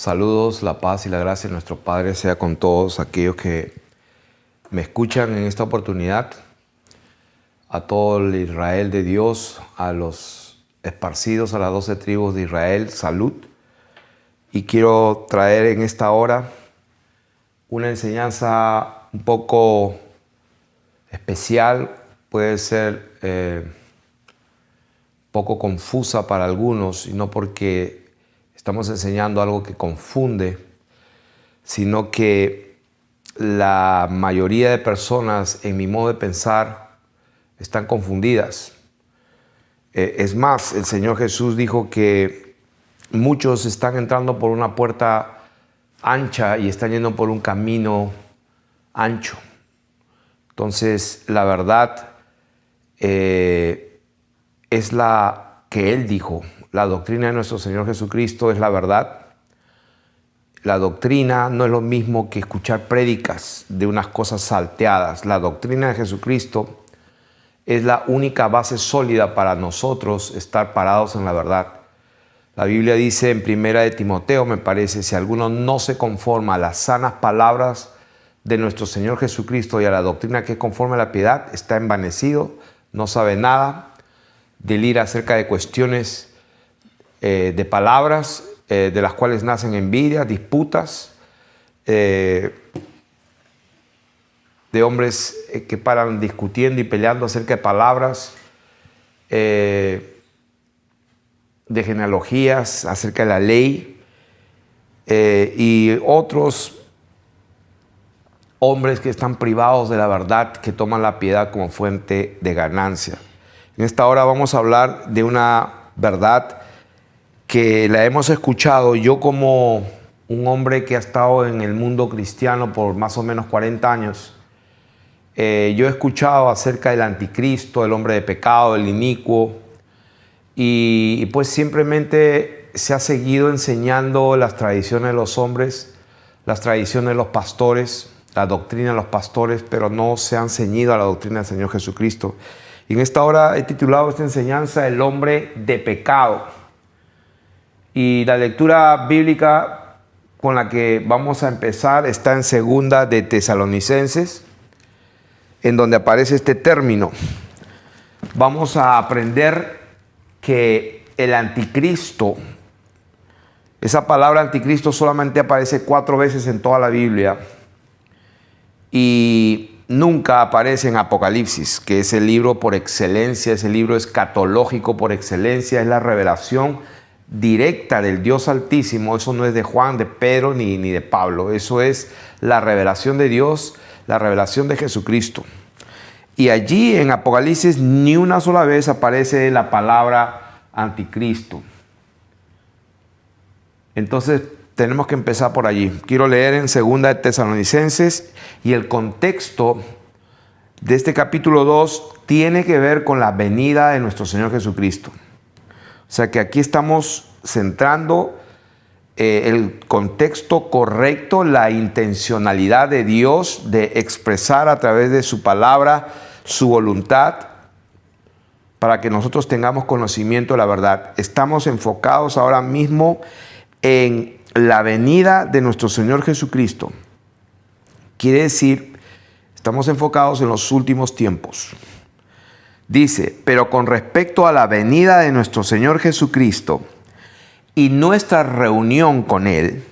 Saludos, la paz y la gracia de nuestro Padre sea con todos aquellos que me escuchan en esta oportunidad, a todo el Israel de Dios, a los esparcidos a las 12 tribus de Israel, salud. Y quiero traer en esta hora una enseñanza un poco especial, puede ser poco confusa para algunos, y no porque estamos enseñando algo que confunde, sino que la mayoría de personas, en mi modo de pensar, están confundidas. Es más, el Señor Jesús dijo que muchos están entrando por una puerta ancha y están yendo por un camino ancho. Entonces, la verdad es la que Él dijo. La doctrina de nuestro Señor Jesucristo es la verdad. La doctrina no es lo mismo que escuchar prédicas de unas cosas salteadas. La doctrina de Jesucristo es la única base sólida para nosotros estar parados en la verdad. La Biblia dice en 1 de Timoteo, me parece, si alguno no se conforma a las sanas palabras de nuestro Señor Jesucristo y a la doctrina que es conforme a la piedad, está envanecido, no sabe nada, delira acerca de cuestiones de palabras, de las cuales nacen envidias, disputas, de hombres que paran discutiendo y peleando acerca de palabras, de genealogías, acerca de la ley, y otros hombres que están privados de la verdad, que toman la piedad como fuente de ganancia. En esta hora vamos a hablar de una verdad que la hemos escuchado. Yo, como un hombre que ha estado en el mundo cristiano por más o menos 40 años, yo he escuchado acerca del anticristo, el hombre de pecado, el inicuo, y pues simplemente se ha seguido enseñando las tradiciones de los hombres, las tradiciones de los pastores, la doctrina de los pastores, pero no se han ceñido a la doctrina del Señor Jesucristo. Y en esta hora he titulado esta enseñanza El hombre de pecado. Y la lectura bíblica con la que vamos a empezar está en 2 de Tesalonicenses, en donde aparece este término. Vamos a aprender que el anticristo, esa palabra anticristo solamente aparece 4 veces en toda la Biblia y nunca aparece en Apocalipsis, que es el libro por excelencia, es el libro escatológico por excelencia, es la revelación directa del Dios Altísimo. Eso no es de Juan, de Pedro ni de Pablo. Eso es la revelación de Dios, la revelación de Jesucristo. Y allí en Apocalipsis ni una sola vez aparece la palabra anticristo. Entonces tenemos que empezar por allí. Quiero leer en 2 de Tesalonicenses, y el contexto de este capítulo 2 tiene que ver con la venida de nuestro Señor Jesucristo. O sea que aquí estamos centrando el contexto correcto, la intencionalidad de Dios de expresar a través de su palabra su voluntad para que nosotros tengamos conocimiento de la verdad. Estamos enfocados ahora mismo en la venida de nuestro Señor Jesucristo. Quiere decir, estamos enfocados en los últimos tiempos. Dice, pero con respecto a la venida de nuestro Señor Jesucristo y nuestra reunión con Él,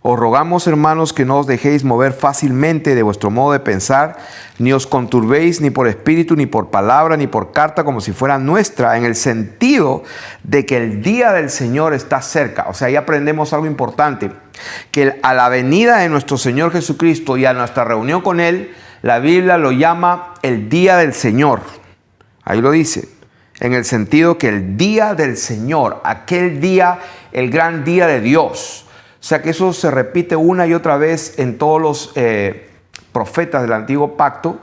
os rogamos, hermanos, que no os dejéis mover fácilmente de vuestro modo de pensar, ni os conturbéis ni por espíritu, ni por palabra, ni por carta, como si fuera nuestra, en el sentido de que el día del Señor está cerca. O sea, ahí aprendemos algo importante, que a la venida de nuestro Señor Jesucristo y a nuestra reunión con Él, la Biblia lo llama el día del Señor. Ahí lo dice, en el sentido que el día del Señor, aquel día, el gran día de Dios. O sea que eso se repite una y otra vez en todos los profetas del Antiguo Pacto,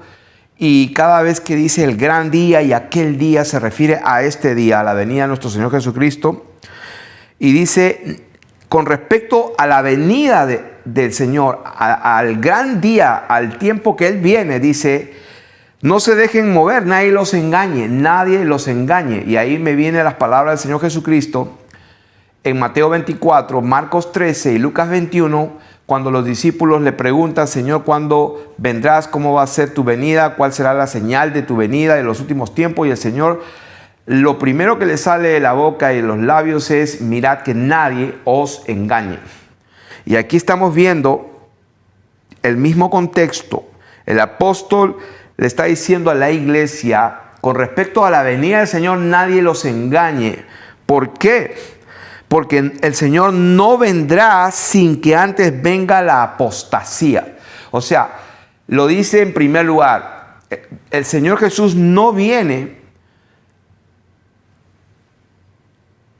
y cada vez que dice el gran día y aquel día se refiere a este día, a la venida de nuestro Señor Jesucristo. Y dice, con respecto a la venida del Señor, al gran día, al tiempo que Él viene, dice, no se dejen mover, nadie los engañe. Y ahí me vienen las palabras del Señor Jesucristo en Mateo 24, Marcos 13 y Lucas 21, cuando los discípulos le preguntan, Señor, ¿cuándo vendrás? ¿Cómo va a ser tu venida? ¿Cuál será la señal de tu venida en los últimos tiempos? Y el Señor, lo primero que le sale de la boca y de los labios es, mirad que nadie os engañe. Y aquí estamos viendo el mismo contexto. El apóstol le está diciendo a la iglesia, con respecto a la venida del Señor, nadie los engañe. ¿Por qué? Porque el Señor no vendrá sin que antes venga la apostasía. O sea, lo dice en primer lugar, el Señor Jesús no viene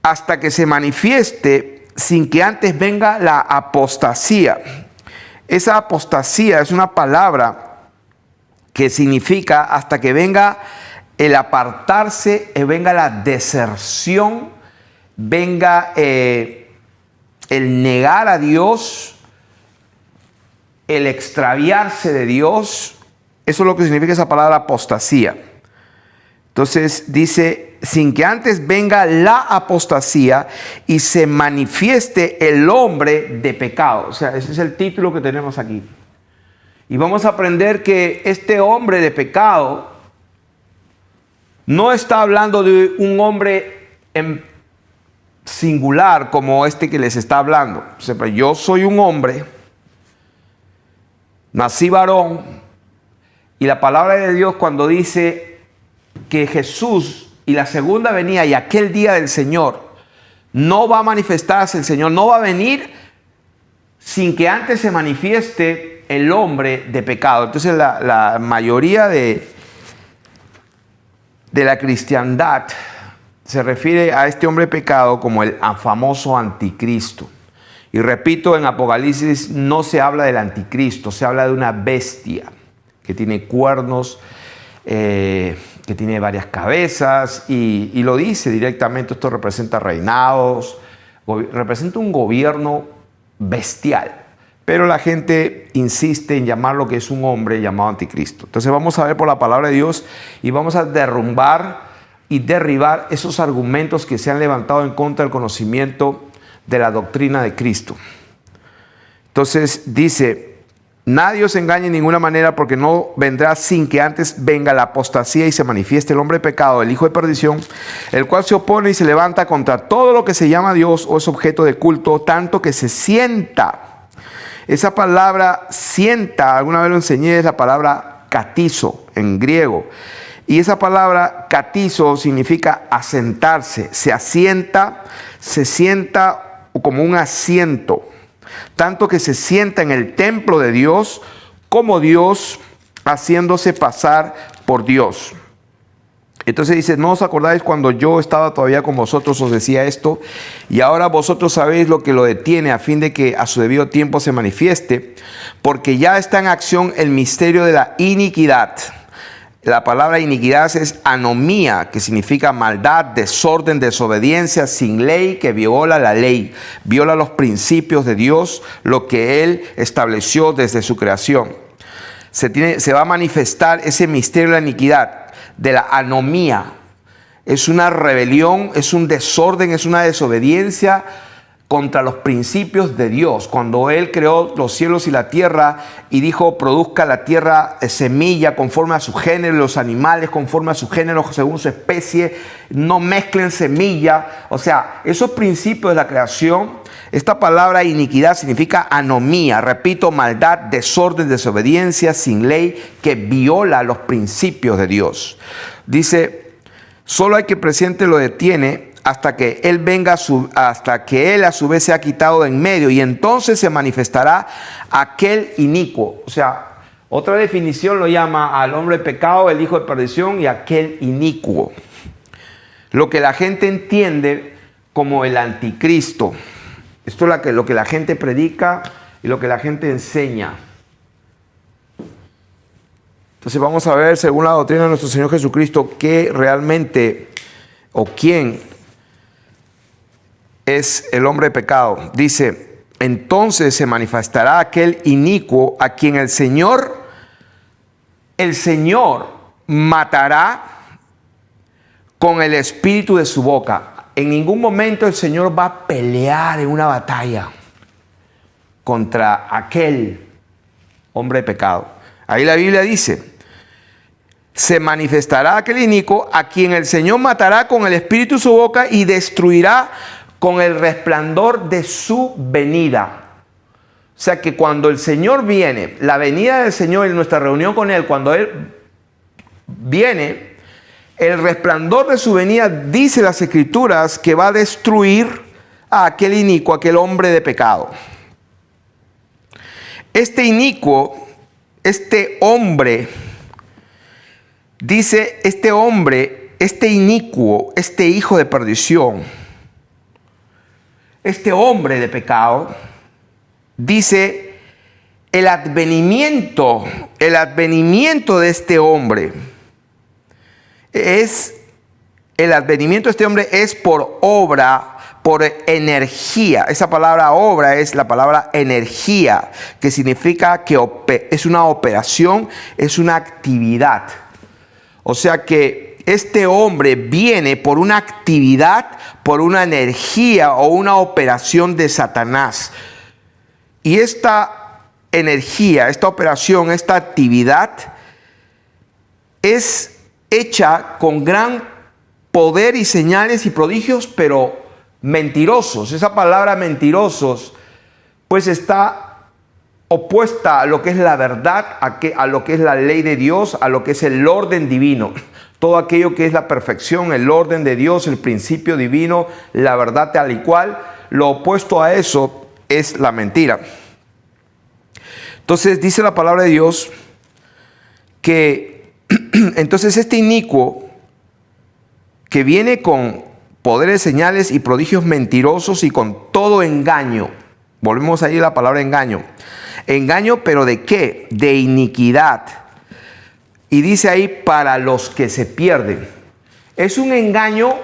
hasta que se manifieste sin que antes venga la apostasía. Esa apostasía es una palabra que significa hasta que venga el apartarse, venga la deserción, venga el negar a Dios, el extraviarse de Dios. Eso es lo que significa esa palabra apostasía. Entonces dice, sin que antes venga la apostasía y se manifieste el hombre de pecado. O sea, ese es el título que tenemos aquí. Y vamos a aprender que este hombre de pecado no está hablando de un hombre en singular como este que les está hablando. O sea, yo soy un hombre, nací varón, y la palabra de Dios cuando dice que Jesús y la segunda venida y aquel día del Señor no va a manifestarse, el Señor no va a venir sin que antes se manifieste el hombre de pecado. Entonces la mayoría de la cristiandad se refiere a este hombre de pecado como el famoso anticristo. Y repito, en Apocalipsis no se habla del anticristo, se habla de una bestia que tiene cuernos, que tiene varias cabezas y lo dice directamente. Esto representa reinados, representa un gobierno bestial. Pero la gente insiste en llamarlo que es un hombre llamado anticristo. Entonces vamos a ver por la palabra de Dios y vamos a derrumbar y derribar esos argumentos que se han levantado en contra del conocimiento de la doctrina de Cristo. Entonces dice, nadie os engañe en ninguna manera, porque no vendrá sin que antes venga la apostasía y se manifieste el hombre de pecado, el hijo de perdición, el cual se opone y se levanta contra todo lo que se llama Dios o es objeto de culto, tanto que se sienta. Esa palabra sienta, alguna vez lo enseñé, es la palabra katizo en griego. Y esa palabra katizo significa asentarse. Se asienta, se sienta como un asiento. Tanto que se sienta en el templo de Dios como Dios, haciéndose pasar por Dios. Entonces dice, ¿no os acordáis cuando yo estaba todavía con vosotros os decía esto? Y ahora vosotros sabéis lo que lo detiene, a fin de que a su debido tiempo se manifieste, porque ya está en acción el misterio de la iniquidad. La palabra iniquidad es anomía, que significa maldad, desorden, desobediencia, sin ley, que viola la ley, viola los principios de Dios, lo que Él estableció desde su creación. Se va a manifestar ese misterio de la iniquidad, de la anomía. Es una rebelión, es un desorden, es una desobediencia contra los principios de Dios. Cuando Él creó los cielos y la tierra y dijo, produzca la tierra semilla conforme a su género, los animales conforme a su género, según su especie, no mezclen semilla. O sea, esos principios de la creación, esta palabra iniquidad significa anomía. Repito, maldad, desorden, desobediencia, sin ley, que viola los principios de Dios. Dice, solo hay que presente lo detiene hasta que Él venga, hasta que Él a su vez se ha quitado de en medio, y entonces se manifestará aquel inicuo. O sea, otra definición lo llama al hombre de pecado, el hijo de perdición y aquel inicuo. Lo que la gente entiende como el anticristo. Esto es lo que la gente predica y lo que la gente enseña. Entonces vamos a ver, según la doctrina de nuestro Señor Jesucristo, qué realmente o quién es el hombre de pecado. Dice, entonces se manifestará aquel inicuo a quien el Señor matará con el espíritu de su boca. en ningún momento el Señor va a pelear en una batalla contra aquel hombre de pecado. Ahí la Biblia dice: se manifestará aquel inicuo a quien el Señor matará con el espíritu de su boca y destruirá con el resplandor de su venida. O sea que cuando el Señor viene, la venida del Señor en nuestra reunión con Él, cuando Él viene, el resplandor de su venida, dice las Escrituras, que va a destruir a aquel inicuo, aquel hombre de pecado. Este inicuo, este hombre, dice este hombre, este inicuo, este hijo de perdición, este hombre de pecado, dice el advenimiento de este hombre es por obra, por energía. Esa palabra obra es la palabra energía, que significa que es una operación, es una actividad. O sea que este hombre viene por una actividad, por una energía o una operación de Satanás. Y esta energía, esta operación, esta actividad es hecha con gran poder y señales y prodigios, pero mentirosos. Esa palabra mentirosos pues está opuesta a lo que es la verdad, a lo que es la ley de Dios, a lo que es el orden divino. Todo aquello que es la perfección, el orden de Dios, el principio divino, la verdad tal y cual, lo opuesto a eso es la mentira. Entonces dice la palabra de Dios que entonces este inicuo que viene con poderes, señales y prodigios mentirosos y con todo engaño. Volvemos ahí a la palabra engaño. Engaño, pero ¿de qué? De iniquidad. Y dice ahí, para los que se pierden. Es un engaño,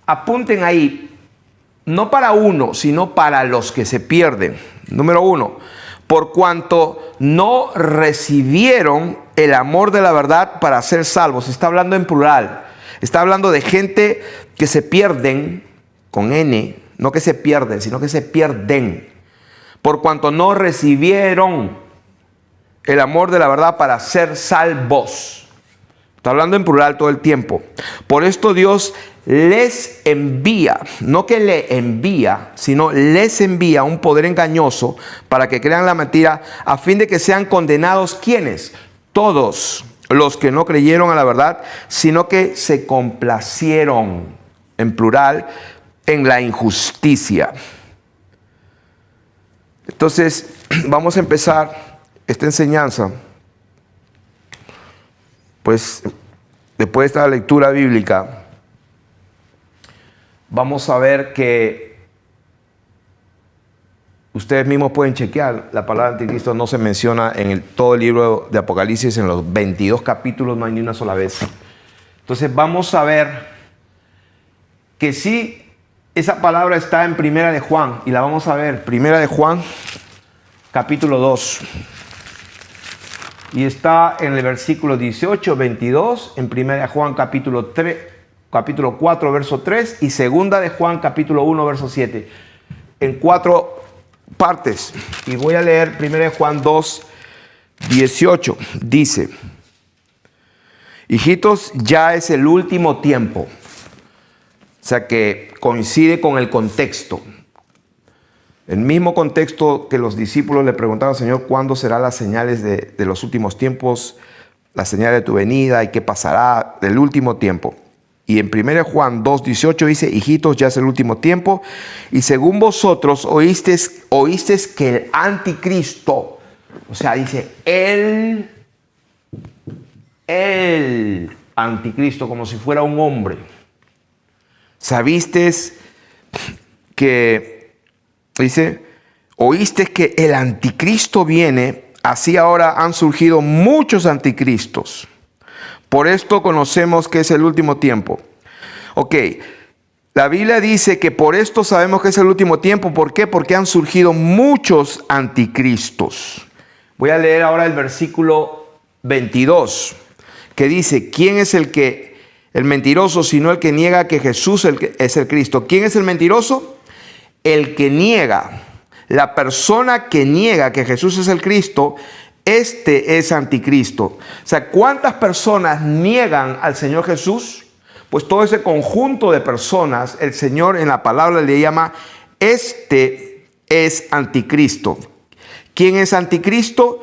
apunten ahí, no para uno, sino para los que se pierden. Número 1, por cuanto no recibieron el amor de la verdad para ser salvos. Está hablando en plural. Está hablando de gente que se pierden, con N, no que se pierden, sino que se pierden. Por cuanto no recibieron el amor de la verdad para ser salvos. Está hablando en plural todo el tiempo. Por esto Dios les envía, no que le envía, sino les envía un poder engañoso para que crean la mentira, a fin de que sean condenados, ¿quiénes? Todos los que no creyeron a la verdad, sino que se complacieron, en plural, en la injusticia. Entonces, vamos a empezar esta enseñanza, pues después de esta lectura bíblica, vamos a ver que ustedes mismos pueden chequear, la palabra anticristo no se menciona en todo el libro de Apocalipsis, en los 22 capítulos no hay ni una sola vez. Entonces vamos a ver que sí, esa palabra está en Primera de Juan, y la vamos a ver, Primera de Juan, capítulo 2. Y está en el versículo 18, 22, en Primera de Juan, capítulo 4, verso 3, y Segunda de Juan, capítulo 1, verso 7. En 4 partes. Y voy a leer Primera de Juan 2, 18. Dice: hijitos, ya es el último tiempo. O sea que coincide con el contexto. El mismo contexto que los discípulos le preguntaron al Señor: ¿cuándo serán las señales de los últimos tiempos? La señal de tu venida y qué pasará del último tiempo. Y en 1 Juan 2:18 dice: hijitos, ya es el último tiempo. Y según vosotros oísteis que el anticristo, o sea, dice el anticristo, como si fuera un hombre. Sabisteis que, dice, oíste que el anticristo viene, así ahora han surgido muchos anticristos. Por esto conocemos que es el último tiempo. Ok, la Biblia dice que por esto sabemos que es el último tiempo. ¿Por qué? Porque han surgido muchos anticristos. Voy a leer ahora el versículo 22, que dice: ¿quién es el que el mentiroso, sino el que niega que Jesús es el Cristo. ¿Quién es el mentiroso? El que niega. La persona que niega que Jesús es el Cristo, este es anticristo. O sea, ¿cuántas personas niegan al Señor Jesús? Pues todo ese conjunto de personas, el Señor en la palabra le llama, este es anticristo. ¿Quién es anticristo?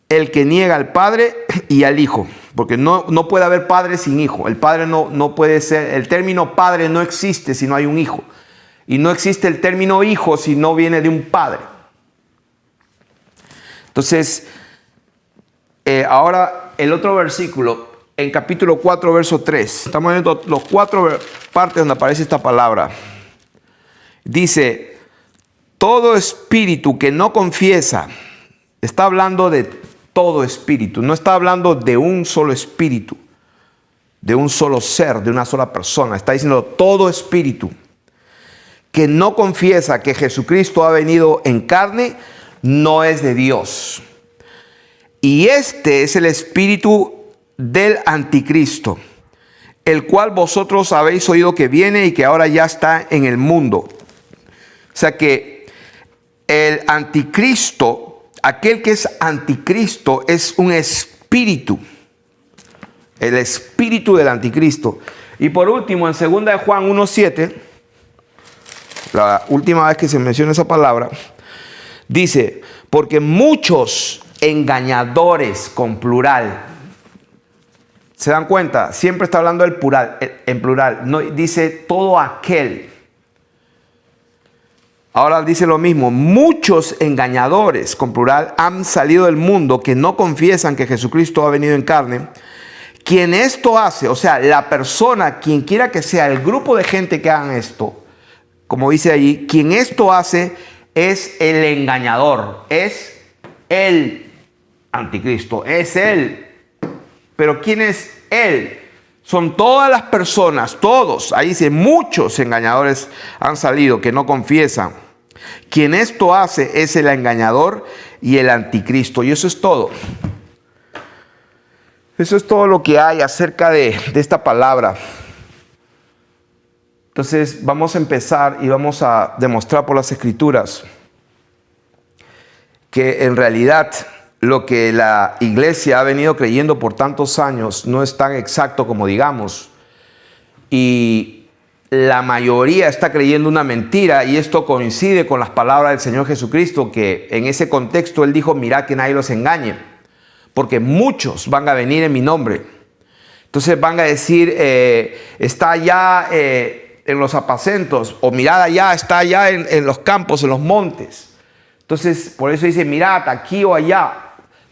El que niega al Padre y al Hijo. Porque no puede haber padre sin hijo. El padre no puede ser, el término padre no existe si no hay un hijo. Y no existe el término hijo si no viene de un padre. Entonces, ahora el otro versículo, en capítulo 4, verso 3. Estamos viendo los 4 partes donde aparece esta palabra. Dice, todo espíritu que no confiesa, está hablando de todo espíritu, no está hablando de un solo espíritu, de un solo ser, de una sola persona. Está diciendo todo espíritu que no confiesa que Jesucristo ha venido en carne, no es de Dios. Y este es el espíritu del anticristo, el cual vosotros habéis oído que viene y que ahora ya está en el mundo. O sea que el anticristo, aquel que es anticristo, es un espíritu. El espíritu del anticristo. Y por último, en 2 de Juan 1:7, la última vez que se menciona esa palabra, dice, porque muchos engañadores, con plural. ¿Se dan cuenta? Siempre está hablando del plural, en plural. No dice todo aquel. Ahora dice lo mismo, muchos engañadores, con plural, han salido del mundo que no confiesan que Jesucristo ha venido en carne. Quien esto hace, o sea, la persona, quien quiera que sea, el grupo de gente que hagan esto, como dice allí, quien esto hace es el engañador, es el anticristo, es él. Pero ¿quién es él? Son todas las personas, todos, ahí dice, muchos engañadores han salido que no confiesan. Quien esto hace es el engañador y el anticristo. Y eso es todo. Eso es todo lo que hay acerca de esta palabra. Entonces vamos a empezar y vamos a demostrar por las Escrituras que en realidad lo que la iglesia ha venido creyendo por tantos años no es tan exacto como digamos. Y la mayoría está creyendo una mentira, y esto coincide con las palabras del Señor Jesucristo, que en ese contexto Él dijo, mirad que nadie los engañe, porque muchos van a venir en mi nombre. Entonces van a decir, está allá en los apacentos, o mirad allá, está allá en los campos, en los montes. Entonces por eso dice, mirad aquí o allá.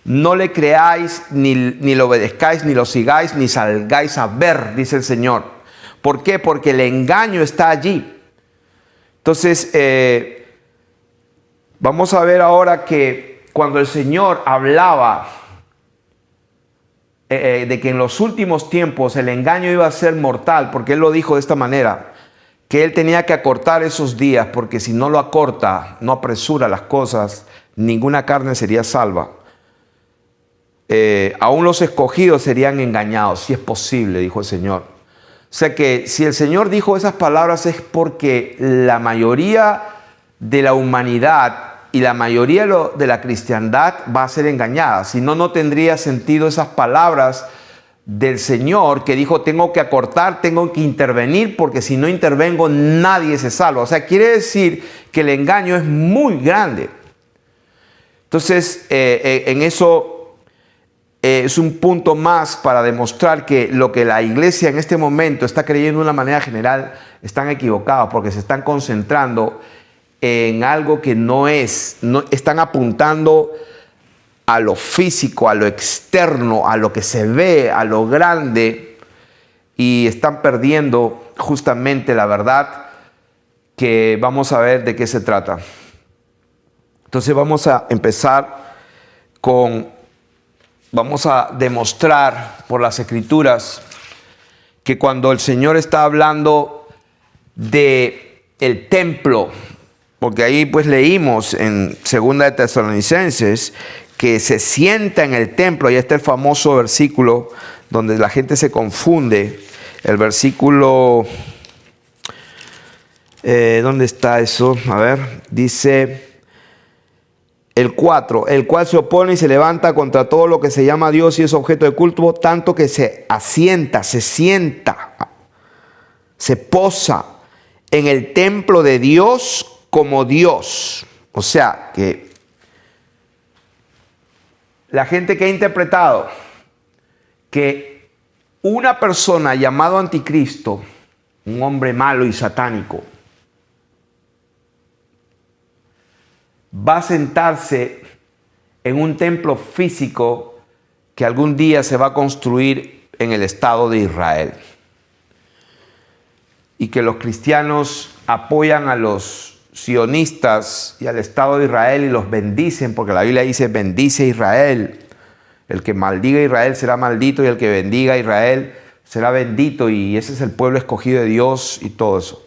No le creáis, ni le obedezcáis, ni lo sigáis, ni salgáis a ver, dice el Señor. ¿Por qué? Porque el engaño está allí. Entonces, vamos a ver ahora que cuando el Señor hablaba de que en los últimos tiempos el engaño iba a ser mortal, porque Él lo dijo de esta manera, que Él tenía que acortar esos días, porque si no lo acorta, no apresura las cosas, ninguna carne sería salva. Aún los escogidos serían engañados, si es posible, dijo el Señor. O sea que si el Señor dijo esas palabras es porque la mayoría de la humanidad y la mayoría de la cristiandad va a ser engañada. Si no, no tendría sentido esas palabras del Señor que dijo, tengo que acortar, tengo que intervenir, porque si no intervengo nadie se salva. O sea, quiere decir que el engaño es muy grande. Entonces, en eso es un punto más para demostrar que lo que la iglesia en este momento está creyendo de una manera general están equivocados, porque se están concentrando en algo que no es, no, están apuntando a lo físico, a lo externo, a lo que se ve, a lo grande, y están perdiendo justamente la verdad, que vamos a ver de qué se trata. Entonces vamos a empezar vamos a demostrar por las Escrituras que cuando el Señor está hablando de el templo, porque ahí pues leímos en 2 de Tesalonicenses que se sienta en el templo, y está el famoso versículo donde la gente se confunde, el versículo, ¿dónde está eso? A ver, dice el 4, el cual se opone y se levanta contra todo lo que se llama Dios y es objeto de culto, tanto que se asienta, se sienta, se posa en el templo de Dios como Dios. O sea, que la gente que ha interpretado que una persona llamado anticristo, un hombre malo y satánico, va a sentarse en un templo físico que algún día se va a construir en el Estado de Israel. Y que los cristianos apoyan a los sionistas y al Estado de Israel y los bendicen, porque la Biblia dice: bendice a Israel. El que maldiga a Israel será maldito y el que bendiga a Israel será bendito, y ese es el pueblo escogido de Dios y todo eso.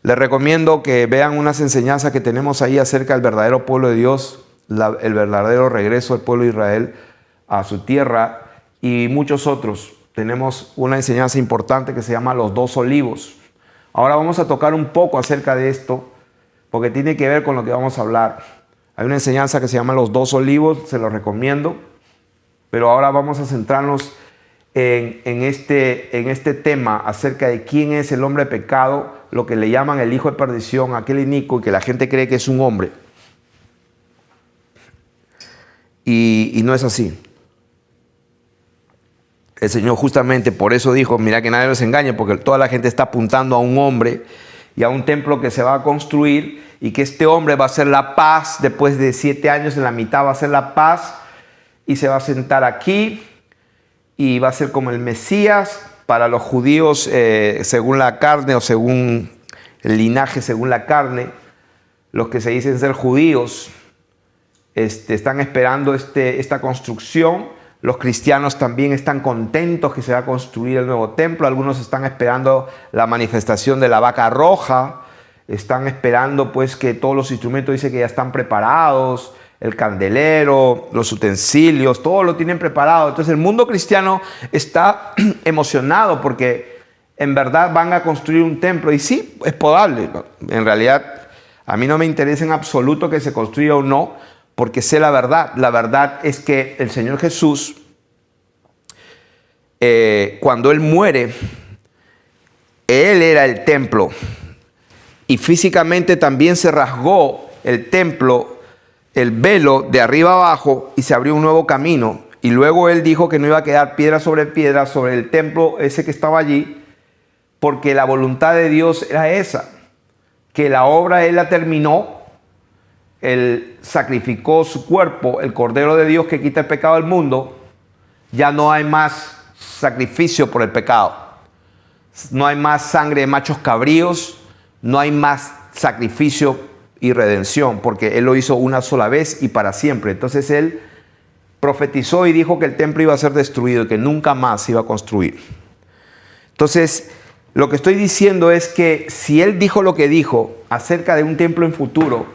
Les recomiendo que vean unas enseñanzas que tenemos ahí acerca del verdadero pueblo de Dios, el verdadero regreso del pueblo de Israel a su tierra y muchos otros. Tenemos una enseñanza importante que se llama Los Dos Olivos. Ahora vamos a tocar un poco acerca de esto porque tiene que ver con lo que vamos a hablar. Hay una enseñanza que se llama Los Dos Olivos, se los recomiendo. Pero ahora vamos a centrarnos en este tema acerca de quién es el hombre de pecado, lo que le llaman el hijo de perdición, aquel inicuo, y que la gente cree que es un hombre. Y no es así. El Señor justamente por eso dijo: mira que nadie los engañe, porque toda la gente está apuntando a un hombre y a un templo que se va a construir, y que este hombre va a hacer la paz después de 7 años, en la mitad va a hacer la paz. Y se va a sentar aquí y va a ser como el Mesías para los judíos según la carne, o según el linaje, según la carne. Los que se dicen ser judíos están esperando esta construcción. Los cristianos también están contentos que se va a construir el nuevo templo. Algunos están esperando la manifestación de la vaca roja. Están esperando pues que todos los instrumentos, dice que ya están preparados. El candelero, los utensilios, todo lo tienen preparado. Entonces el mundo cristiano está emocionado porque en verdad van a construir un templo. Y sí, es probable. En realidad a mí no me interesa en absoluto que se construya o no, porque sé la verdad. La verdad es que el Señor Jesús, cuando Él muere, Él era el templo. Y físicamente también se rasgó el templo, el velo de arriba abajo, y se abrió un nuevo camino. Y luego Él dijo que no iba a quedar piedra sobre el templo ese que estaba allí, porque la voluntad de Dios era esa, que la obra Él la terminó. Él sacrificó su cuerpo, el Cordero de Dios que quita el pecado del mundo. Ya no hay más sacrificio por el pecado. No hay más sangre de machos cabríos. No hay más sacrificio y redención, porque Él lo hizo una sola vez y para siempre. Entonces Él profetizó y dijo que el templo iba a ser destruido y que nunca más se iba a construir. Entonces, lo que estoy diciendo es que si Él dijo lo que dijo acerca de un templo en futuro,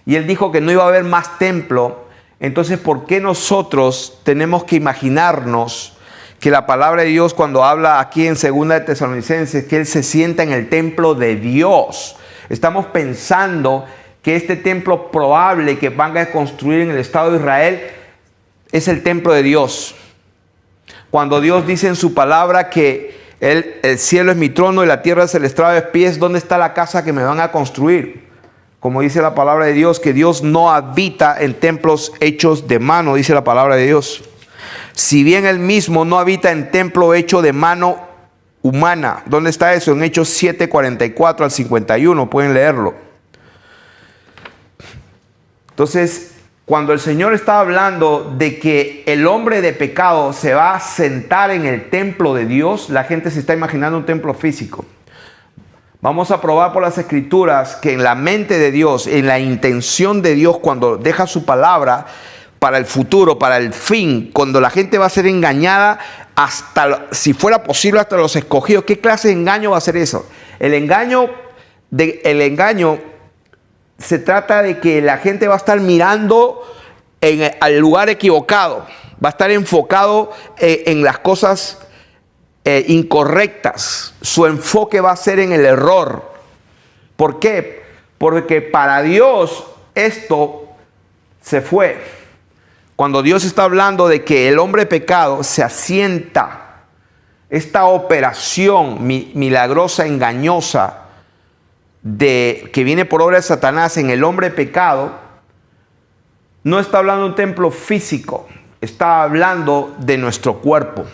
y Él dijo que no iba a haber más templo, entonces ¿por qué nosotros tenemos que imaginarnos que la palabra de Dios, cuando habla aquí en 2 de Tesalonicenses, que Él se sienta en el templo de Dios? Estamos pensando que este templo probable que van a construir en el Estado de Israel es el templo de Dios. Cuando Dios dice en su palabra que el cielo es mi trono y la tierra es el estrado de mis pies, ¿dónde está la casa que me van a construir? Como dice la palabra de Dios, que Dios no habita en templos hechos de mano, dice la palabra de Dios. Si bien Él mismo no habita en templo hecho de mano humana. ¿Dónde está eso? En Hechos 7, 44 al 51, pueden leerlo. Entonces, cuando el Señor está hablando de que el hombre de pecado se va a sentar en el templo de Dios, la gente se está imaginando un templo físico. Vamos a probar por las Escrituras que en la mente de Dios, en la intención de Dios, cuando deja su palabra para el futuro, para el fin, cuando la gente va a ser engañada hasta, si fuera posible, hasta los escogidos. ¿Qué clase de engaño va a ser eso? El engaño se trata de que la gente va a estar mirando al lugar equivocado, va a estar enfocado en las cosas incorrectas. Su enfoque va a ser en el error. ¿Por qué? Porque para Dios esto se fue. Cuando Dios está hablando de que el hombre pecado se asienta, esta operación milagrosa, engañosa, que viene por obra de Satanás en el hombre pecado, no está hablando de un templo físico, está hablando de nuestro cuerpo.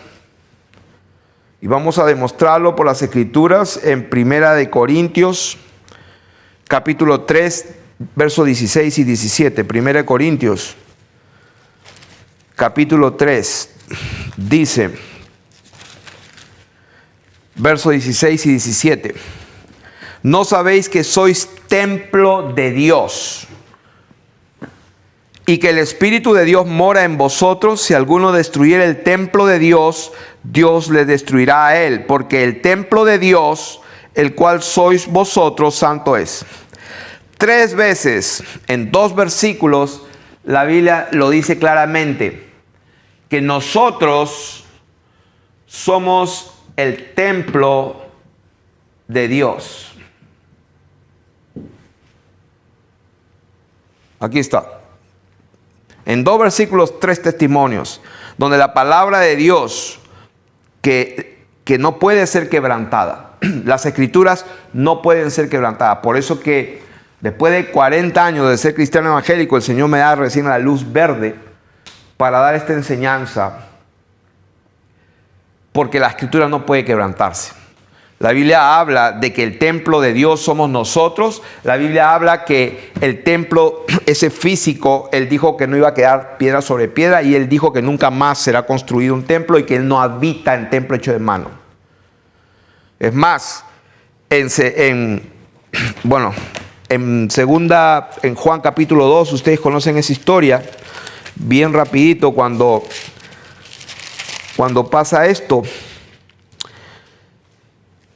Y vamos a demostrarlo por las Escrituras en Primera de Corintios, capítulo 3, versos 16 y 17. Primera de Corintios, capítulo 3, dice, versos 16 y 17. ¿No sabéis que sois templo de Dios y que el Espíritu de Dios mora en vosotros? Si alguno destruyera el templo de Dios, Dios le destruirá a él, porque el templo de Dios, el cual sois vosotros, santo es. 3 veces en 2 versículos la Biblia lo dice claramente, que nosotros somos el templo de Dios. Aquí está. En 2 versículos, 3 testimonios, donde la palabra de Dios, que no puede ser quebrantada. Las Escrituras no pueden ser quebrantadas. Por eso que después de 40 años de ser cristiano evangélico, el Señor me da recién la luz verde para dar esta enseñanza, porque la Escritura no puede quebrantarse. La Biblia habla de que el templo de Dios somos nosotros. La Biblia habla que el templo, ese físico, Él dijo que no iba a quedar piedra sobre piedra, y Él dijo que nunca más será construido un templo y que Él no habita en templo hecho de mano. Es más, en Juan capítulo 2, ustedes conocen esa historia, bien rapidito cuando pasa esto.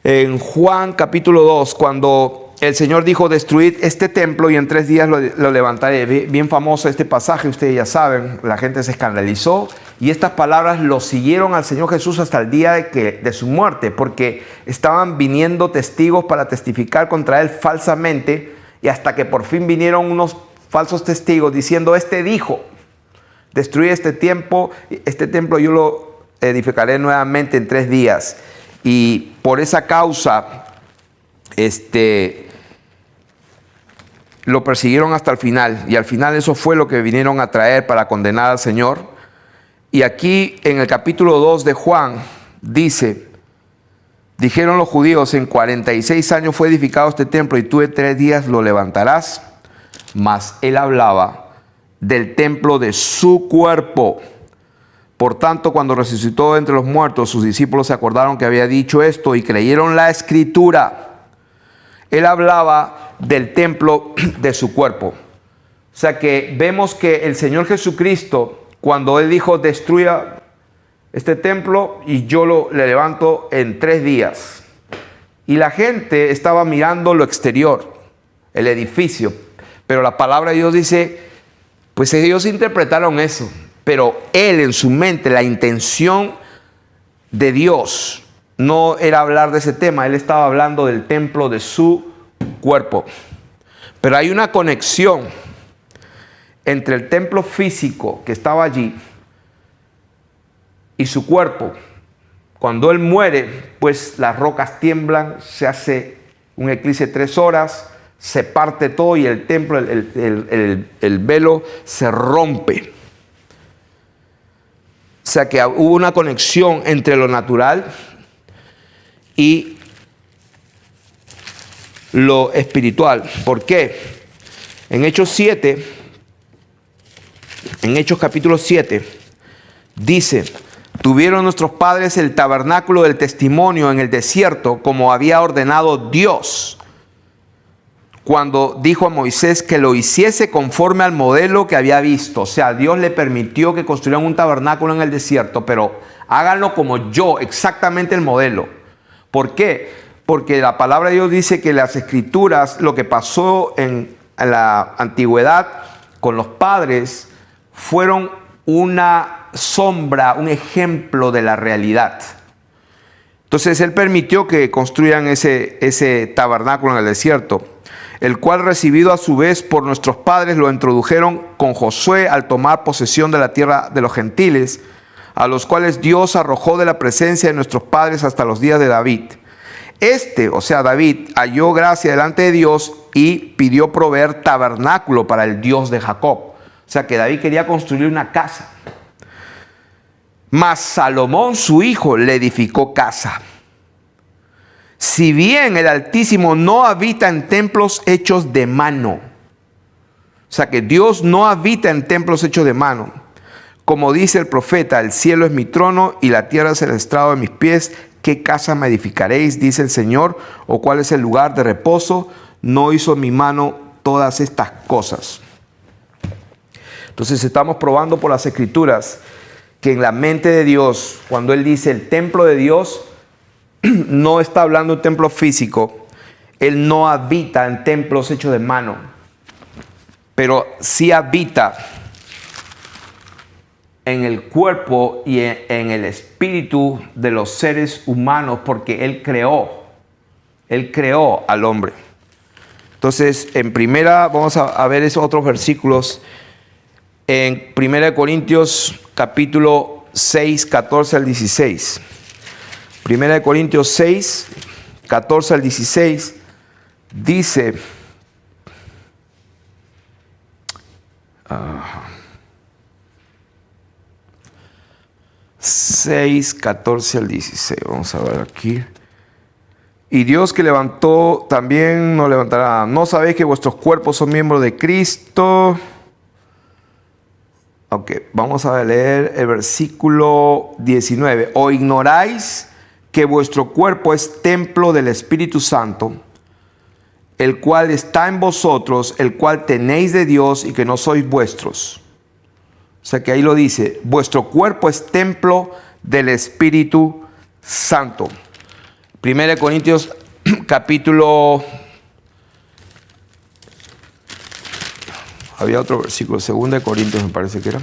En Juan capítulo 2, cuando el Señor dijo, destruid este templo y en 3 días lo levantaré. Bien famoso este pasaje, ustedes ya saben, la gente se escandalizó y estas palabras lo siguieron al Señor Jesús hasta el día de su muerte, porque estaban viniendo testigos para testificar contra Él falsamente, y hasta que por fin vinieron unos falsos testigos diciendo, este dijo, destruid este templo, yo lo edificaré nuevamente en 3 días. Y por esa causa, lo persiguieron hasta el final. Y al final eso fue lo que vinieron a traer para condenar al Señor. Y aquí en el capítulo 2 de Juan dice, dijeron los judíos, en 46 años fue edificado este templo y tú en 3 días lo levantarás. Mas él hablaba del templo de su cuerpo. Por tanto, cuando resucitó entre los muertos, sus discípulos se acordaron que había dicho esto y creyeron la Escritura. Él hablaba del templo de su cuerpo. O sea que vemos que el Señor Jesucristo, cuando Él dijo, destruya este templo y yo le levanto en 3 días. Y la gente estaba mirando lo exterior, el edificio. Pero la palabra de Dios dice, pues ellos interpretaron eso. Pero Él en su mente, la intención de Dios no era hablar de ese tema. Él estaba hablando del templo de su cuerpo. Pero hay una conexión entre el templo físico que estaba allí y su cuerpo. Cuando Él muere, pues las rocas tiemblan, se hace un eclipse de 3 horas, se parte todo y el templo, el velo se rompe. O sea que hubo una conexión entre lo natural y lo espiritual. ¿Por qué? En Hechos capítulo 7, dice, tuvieron nuestros padres el tabernáculo del testimonio en el desierto, como había ordenado Dios, cuando dijo a Moisés que lo hiciese conforme al modelo que había visto. O sea, Dios le permitió que construyeran un tabernáculo en el desierto, pero háganlo como yo, exactamente el modelo. ¿Por qué? Porque la palabra de Dios dice que las Escrituras, lo que pasó en la antigüedad con los padres, fueron una sombra, un ejemplo de la realidad. Entonces Él permitió que construyan ese tabernáculo en el desierto, el cual, recibido a su vez por nuestros padres, lo introdujeron con Josué al tomar posesión de la tierra de los gentiles, a los cuales Dios arrojó de la presencia de nuestros padres hasta los días de David. O sea, David, halló gracia delante de Dios y pidió proveer tabernáculo para el Dios de Jacob. O sea, que David quería construir una casa. Mas Salomón, su hijo, le edificó casa. Si bien el Altísimo no habita en templos hechos de mano. O sea, que Dios no habita en templos hechos de mano. Como dice el profeta, el cielo es mi trono y la tierra es el estrado de mis pies. ¿Qué casa me edificaréis? Dice el Señor. ¿O cuál es el lugar de reposo? No hizo mi mano todas estas cosas. Entonces estamos probando por las Escrituras que en la mente de Dios, cuando Él dice el templo de Dios, no está hablando de un templo físico. Él no habita en templos hechos de mano, pero sí habita en el cuerpo y en el espíritu de los seres humanos, porque Él creó al hombre. Entonces, en primera, vamos a ver esos otros versículos. En 1 Corintios capítulo 6, 14 al 16. 1 Corintios 6, 14 al 16, dice, 6, 14 al 16, vamos a ver aquí. Y Dios que levantó, también nos levantará. ¿No sabéis que vuestros cuerpos son miembros de Cristo? Ok, vamos a leer el versículo 19. ¿O ignoráis que vuestro cuerpo es templo del Espíritu Santo, el cual está en vosotros, el cual tenéis de Dios y que no sois vuestros? O sea que ahí lo dice, vuestro cuerpo es templo del Espíritu Santo. 1 Corintios capítulo... Había otro versículo, 2 Corintios me parece que era.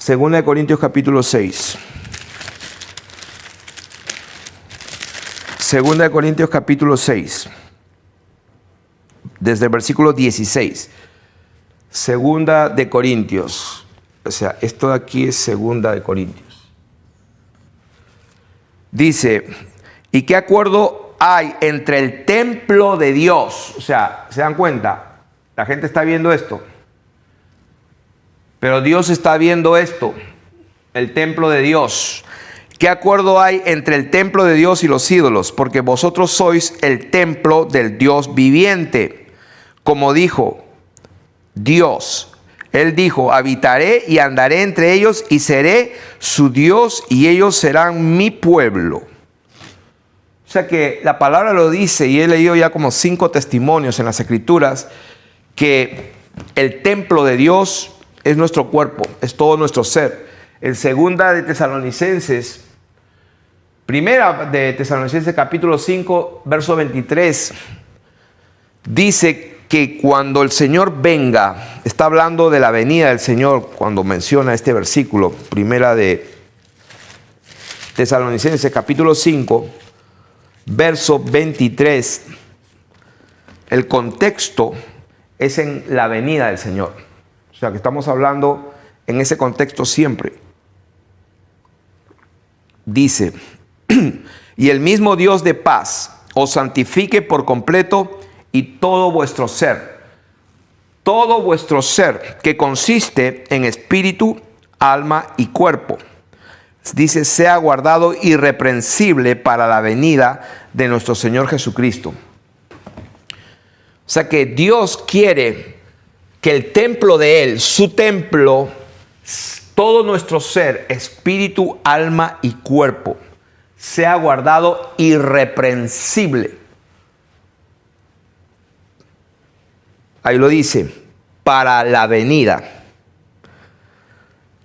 2 Corintios capítulo 6. 2 Corintios capítulo 6. Desde el versículo 16. 2 de Corintios. O sea, esto de aquí es 2 de Corintios. Dice, ¿y qué acuerdo hay entre el templo de Dios? O sea, ¿se dan cuenta? La gente está viendo esto. Pero Dios está viendo esto, el templo de Dios. ¿Qué acuerdo hay entre el templo de Dios y los ídolos? Porque vosotros sois el templo del Dios viviente. Como dijo Dios, Él dijo, habitaré y andaré entre ellos y seré su Dios y ellos serán mi pueblo. O sea que la palabra lo dice, y he leído ya como 5 testimonios en las Escrituras, que el templo de Dios es nuestro cuerpo, es todo nuestro ser. En 2 de Tesalonicenses, primera de Tesalonicenses capítulo 5, verso 23, dice que cuando el Señor venga, está hablando de la venida del Señor cuando menciona este versículo, primera de Tesalonicenses capítulo 5, verso 23, el contexto es en la venida del Señor. O sea que estamos hablando en ese contexto siempre. Dice, y el mismo Dios de paz os santifique por completo y todo vuestro ser, que consiste en espíritu, alma y cuerpo. Dice, sea guardado irreprensible para la venida de nuestro Señor Jesucristo. O sea que Dios quiere que el templo de Él, su templo, todo nuestro ser, espíritu, alma y cuerpo, sea guardado irreprensible. Ahí lo dice, para la venida.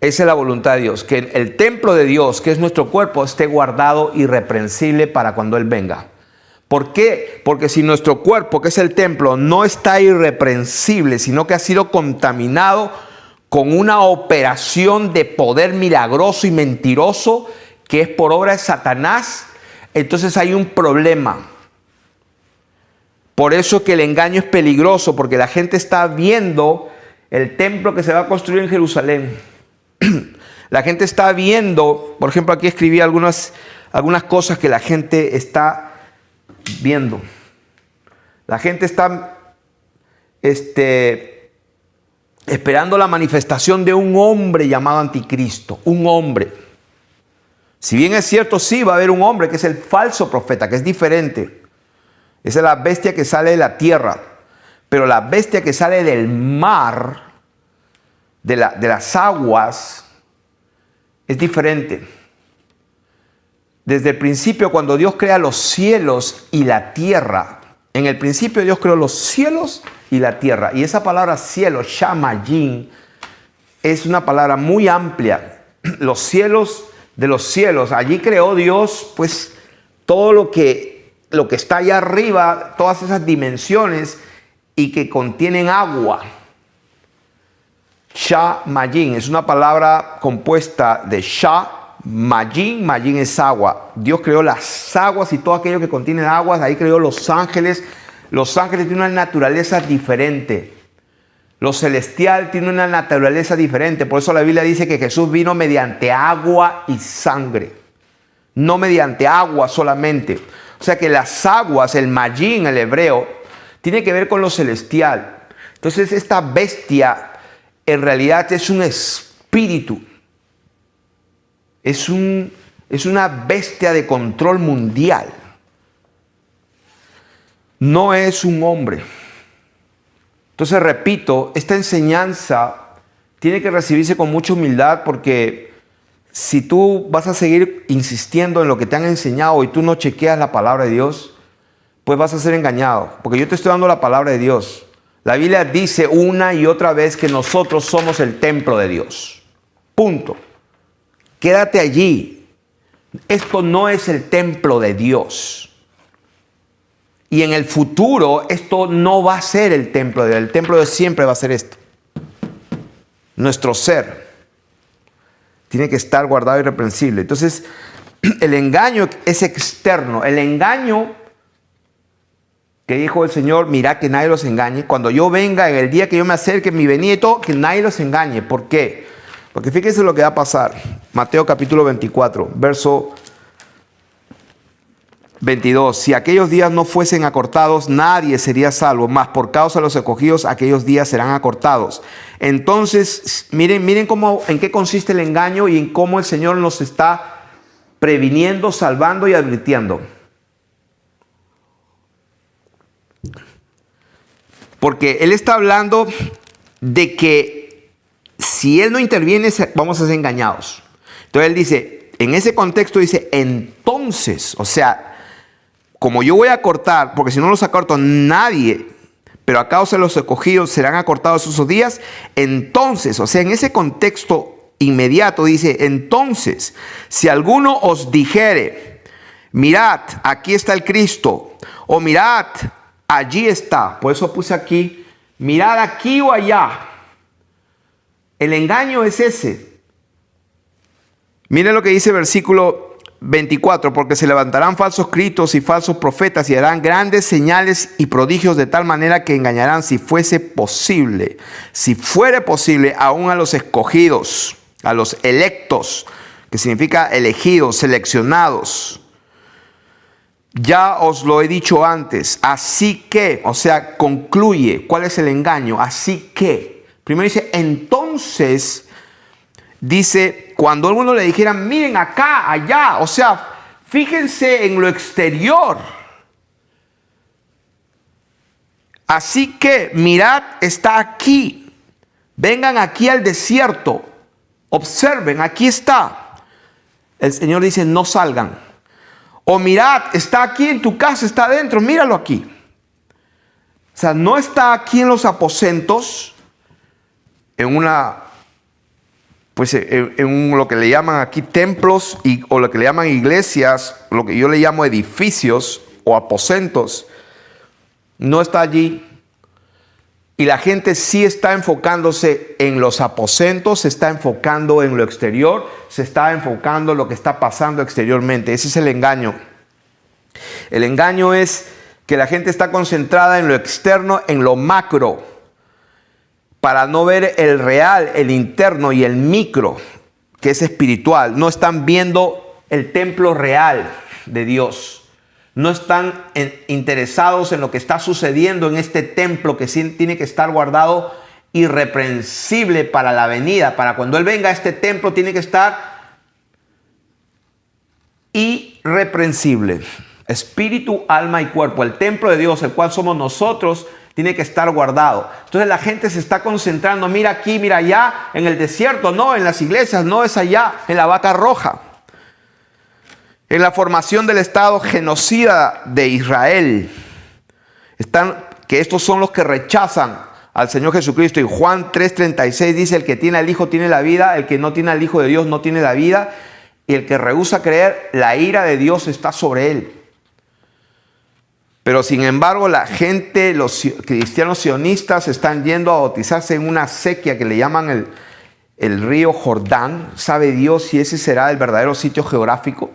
Esa es la voluntad de Dios, que el templo de Dios, que es nuestro cuerpo, esté guardado irreprensible para cuando Él venga. ¿Por qué? Porque si nuestro cuerpo, que es el templo, no está irreprensible, sino que ha sido contaminado con una operación de poder milagroso y mentiroso que es por obra de Satanás, entonces hay un problema. Por eso que el engaño es peligroso, porque la gente está viendo el templo que se va a construir en Jerusalén. La gente está viendo, por ejemplo, aquí escribí algunas cosas que la gente está viendo. La gente está esperando la manifestación de un hombre llamado Anticristo, un hombre. Si bien es cierto, sí va a haber un hombre que es el falso profeta, que es diferente. Esa es la bestia que sale de la tierra. Pero la bestia que sale del mar, de las aguas, es diferente. Desde el principio, cuando Dios crea los cielos y la tierra, en el principio Dios creó los cielos y la tierra. Y esa palabra cielo, shamayim, es una palabra muy amplia. Los cielos de los cielos. Allí creó Dios, pues, todo lo que está allá arriba, todas esas dimensiones y que contienen agua. Shamayim es una palabra compuesta de Shamayim. Mayim es agua. Dios creó las aguas y todo aquello que contiene aguas. Ahí creó los ángeles. Los ángeles tienen una naturaleza diferente. Lo celestial tiene una naturaleza diferente. Por eso la Biblia dice que Jesús vino mediante agua y sangre. No mediante agua solamente. O sea que las aguas, el mayim, el hebreo, tiene que ver con lo celestial. Entonces esta bestia en realidad es un espíritu. Es una bestia de control mundial. No es un hombre. Entonces, repito, esta enseñanza tiene que recibirse con mucha humildad, porque si tú vas a seguir insistiendo en lo que te han enseñado y tú no chequeas la palabra de Dios, pues vas a ser engañado. Porque yo te estoy dando la palabra de Dios. La Biblia dice una y otra vez que nosotros somos el templo de Dios. Punto. Quédate allí. Esto no es el templo de Dios. Y en el futuro esto no va a ser el templo de Dios. El templo de Dios siempre va a ser esto. Nuestro ser tiene que estar guardado irreprensible. Entonces, el engaño es externo. El engaño que dijo el Señor, mira que nadie los engañe. Cuando yo venga, en el día que yo me acerque, mi venida y todo, que nadie los engañe. ¿Por qué? Porque fíjense lo que va a pasar. Mateo capítulo 24, verso 22. Si aquellos días no fuesen acortados, nadie sería salvo, mas por causa de los escogidos, aquellos días serán acortados. Entonces, miren en qué consiste el engaño y en cómo el Señor nos está previniendo, salvando y advirtiendo. Porque Él está hablando de que si Él no interviene, vamos a ser engañados. Entonces Él dice, en ese contexto dice, entonces, o sea, como yo voy a cortar, porque si no los acorto nadie, pero a causa de los escogidos serán acortados esos días, entonces, o sea, en ese contexto inmediato dice, entonces, si alguno os dijere, mirad, aquí está el Cristo, o mirad, allí está, por eso puse aquí, mirad aquí o allá. El engaño es ese. Miren lo que dice versículo 24, porque se levantarán falsos cristos y falsos profetas y harán grandes señales y prodigios de tal manera que engañarán, si fuere posible, aún a los escogidos, a los electos, que significa elegidos, seleccionados. Ya os lo he dicho antes, así que, o sea, concluye, ¿cuál es el engaño? Así que, primero dice, entonces, dice, cuando alguno le dijera, miren acá, allá, o sea, fíjense en lo exterior. Así que, mirad, está aquí. Vengan aquí al desierto. Observen, aquí está. El Señor dice, no salgan. O mirad, está aquí en tu casa, está adentro, míralo aquí. O sea, no está aquí en los aposentos, en lo que le llaman aquí templos o lo que le llaman iglesias, lo que yo le llamo edificios o aposentos. No está allí. Y la gente sí está enfocándose en los aposentos, se está enfocando en lo exterior, se está enfocando en lo que está pasando exteriormente. Ese es el engaño. El engaño es que la gente está concentrada en lo externo, en lo macro, para no ver el real, el interno y el micro, que es espiritual. No están viendo el templo real de Dios. No están interesados en lo que está sucediendo en este templo que sí tiene que estar guardado irreprensible para la venida. Para cuando Él venga a este templo tiene que estar irreprensible. Espíritu, alma y cuerpo. El templo de Dios, el cual somos nosotros, tiene que estar guardado. Entonces la gente se está concentrando, mira aquí, mira allá, en el desierto, no, en las iglesias, no es allá, en la vaca roja. En la formación del Estado genocida de Israel, que estos son los que rechazan al Señor Jesucristo. Y Juan 3:36 dice, el que tiene al Hijo tiene la vida, el que no tiene al Hijo de Dios no tiene la vida, y el que rehúsa creer, la ira de Dios está sobre él. Pero sin embargo la gente, los cristianos sionistas, están yendo a bautizarse en una sequía que le llaman el río Jordán. ¿Sabe Dios si ese será el verdadero sitio geográfico?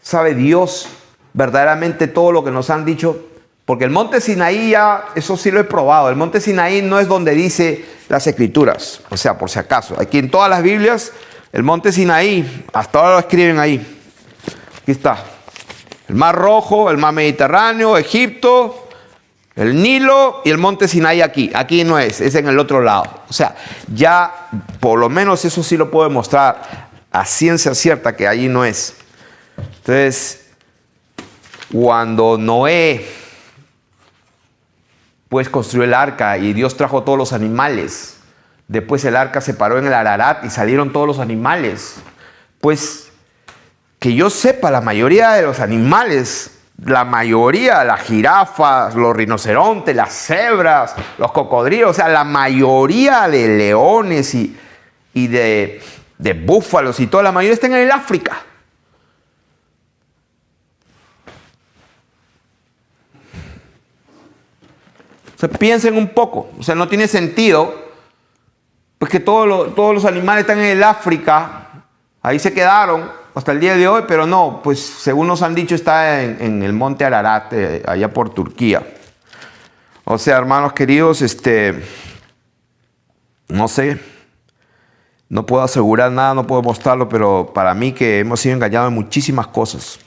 ¿Sabe Dios verdaderamente todo lo que nos han dicho? Porque el monte Sinaí ya, eso sí lo he probado. El monte Sinaí no es donde dice las escrituras. O sea, por si acaso. Aquí en todas las Biblias, el monte Sinaí, hasta ahora lo escriben ahí. Aquí está. El Mar Rojo, el Mar Mediterráneo, Egipto, el Nilo y el monte Sinaí aquí. Aquí no es en el otro lado. O sea, ya por lo menos eso sí lo puedo demostrar a ciencia cierta que allí no es. Entonces, cuando Noé pues construyó el arca y Dios trajo todos los animales, después el arca se paró en el Ararat y salieron todos los animales, pues que yo sepa, la mayoría de los animales, las jirafas, los rinocerontes, las cebras, los cocodrilos, o sea, la mayoría de leones y de búfalos y toda la mayoría están en el África. O sea, piensen un poco, o sea, no tiene sentido pues que todos los animales están en el África, ahí se quedaron hasta el día de hoy, pero no, pues según nos han dicho está en el monte Ararat, allá por Turquía. O sea, hermanos queridos, no sé, no puedo asegurar nada, no puedo mostrarlo, pero para mí que hemos sido engañados en muchísimas cosas.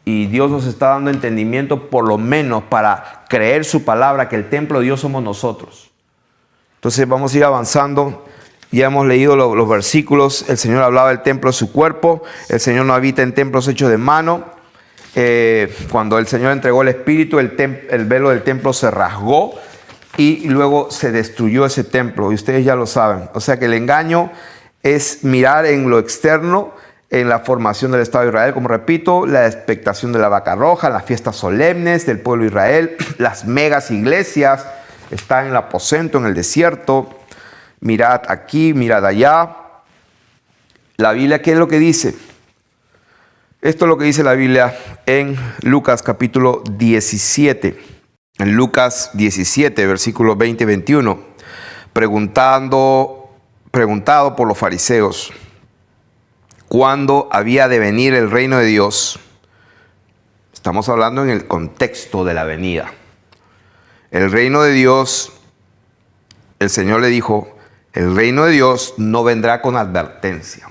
Y Dios nos está dando entendimiento por lo menos para creer su palabra, que el templo de Dios somos nosotros. Entonces vamos a ir avanzando. Ya hemos leído los versículos. El Señor hablaba del templo de su cuerpo. El Señor no habita en templos hechos de mano. Cuando el Señor entregó el Espíritu, el velo del templo se rasgó y luego se destruyó ese templo. Y ustedes ya lo saben. O sea que el engaño es mirar en lo externo, en la formación del Estado de Israel, como repito, la expectación de la vaca roja, las fiestas solemnes del pueblo de Israel, las megas iglesias, está en el aposento, en el desierto, mirad aquí, mirad allá. La Biblia, ¿qué es lo que dice? Esto es lo que dice la Biblia en Lucas capítulo 17. En Lucas 17, versículos 20 y 21, preguntado por los fariseos, ¿cuándo había de venir el reino de Dios? Estamos hablando en el contexto de la venida. El reino de Dios, el Señor le dijo, el reino de Dios no vendrá con advertencia.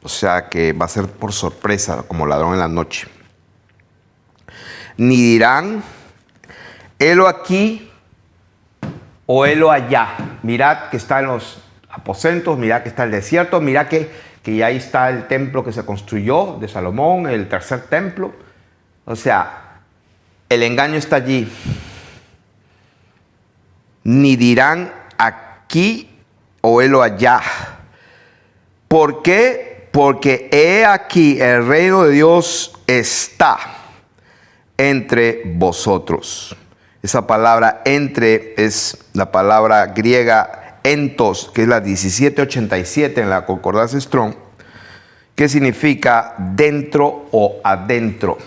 O sea que va a ser por sorpresa, como ladrón en la noche. Ni dirán, helo aquí o helo allá. Mirad que está en los aposentos, mirad que está el desierto, mirad que ahí está el templo que se construyó de Salomón, el tercer templo. O sea, el engaño está allí. Ni dirán aquí o helo allá. ¿Por qué? Porque he aquí el reino de Dios está entre vosotros. Esa palabra entre es la palabra griega entos, que es la 1787 en la concordancia Strong, que significa dentro o adentro.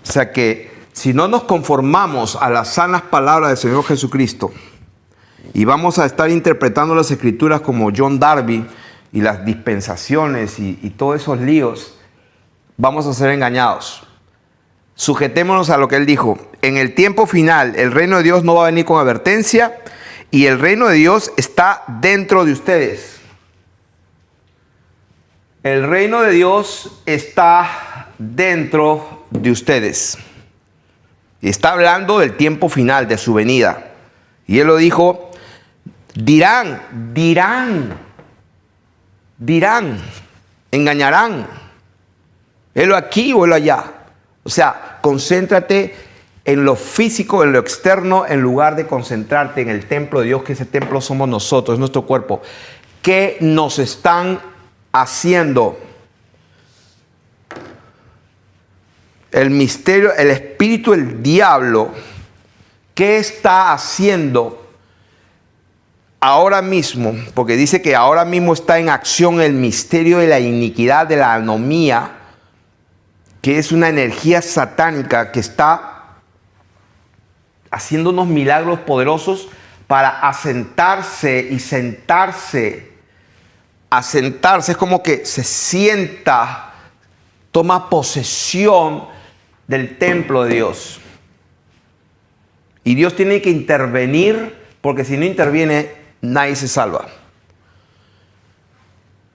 O O sea que si no nos conformamos a las sanas palabras del Señor Jesucristo y vamos a estar interpretando las Escrituras como John Darby y las dispensaciones y todos esos líos, vamos a ser engañados. Sujetémonos a lo que él dijo. En el tiempo final, el reino de Dios no va a venir con advertencia y el reino de Dios está dentro de ustedes. El reino de Dios está dentro de ustedes. Y está hablando del tiempo final, de su venida. Y él lo dijo, dirán, engañarán. Helo aquí o helo allá. O sea, concéntrate en lo físico, en lo externo, en lugar de concentrarte en el templo de Dios, que ese templo somos nosotros, es nuestro cuerpo. ¿Qué nos están haciendo? El misterio, el espíritu del diablo, ¿qué está haciendo ahora mismo? Porque dice que ahora mismo está en acción el misterio de la iniquidad, de la anomía, que es una energía satánica que está haciendo unos milagros poderosos para asentarse y sentarse. Asentarse es como que se sienta, toma posesión del templo de Dios. Y Dios tiene que intervenir, porque si no interviene, nadie se salva.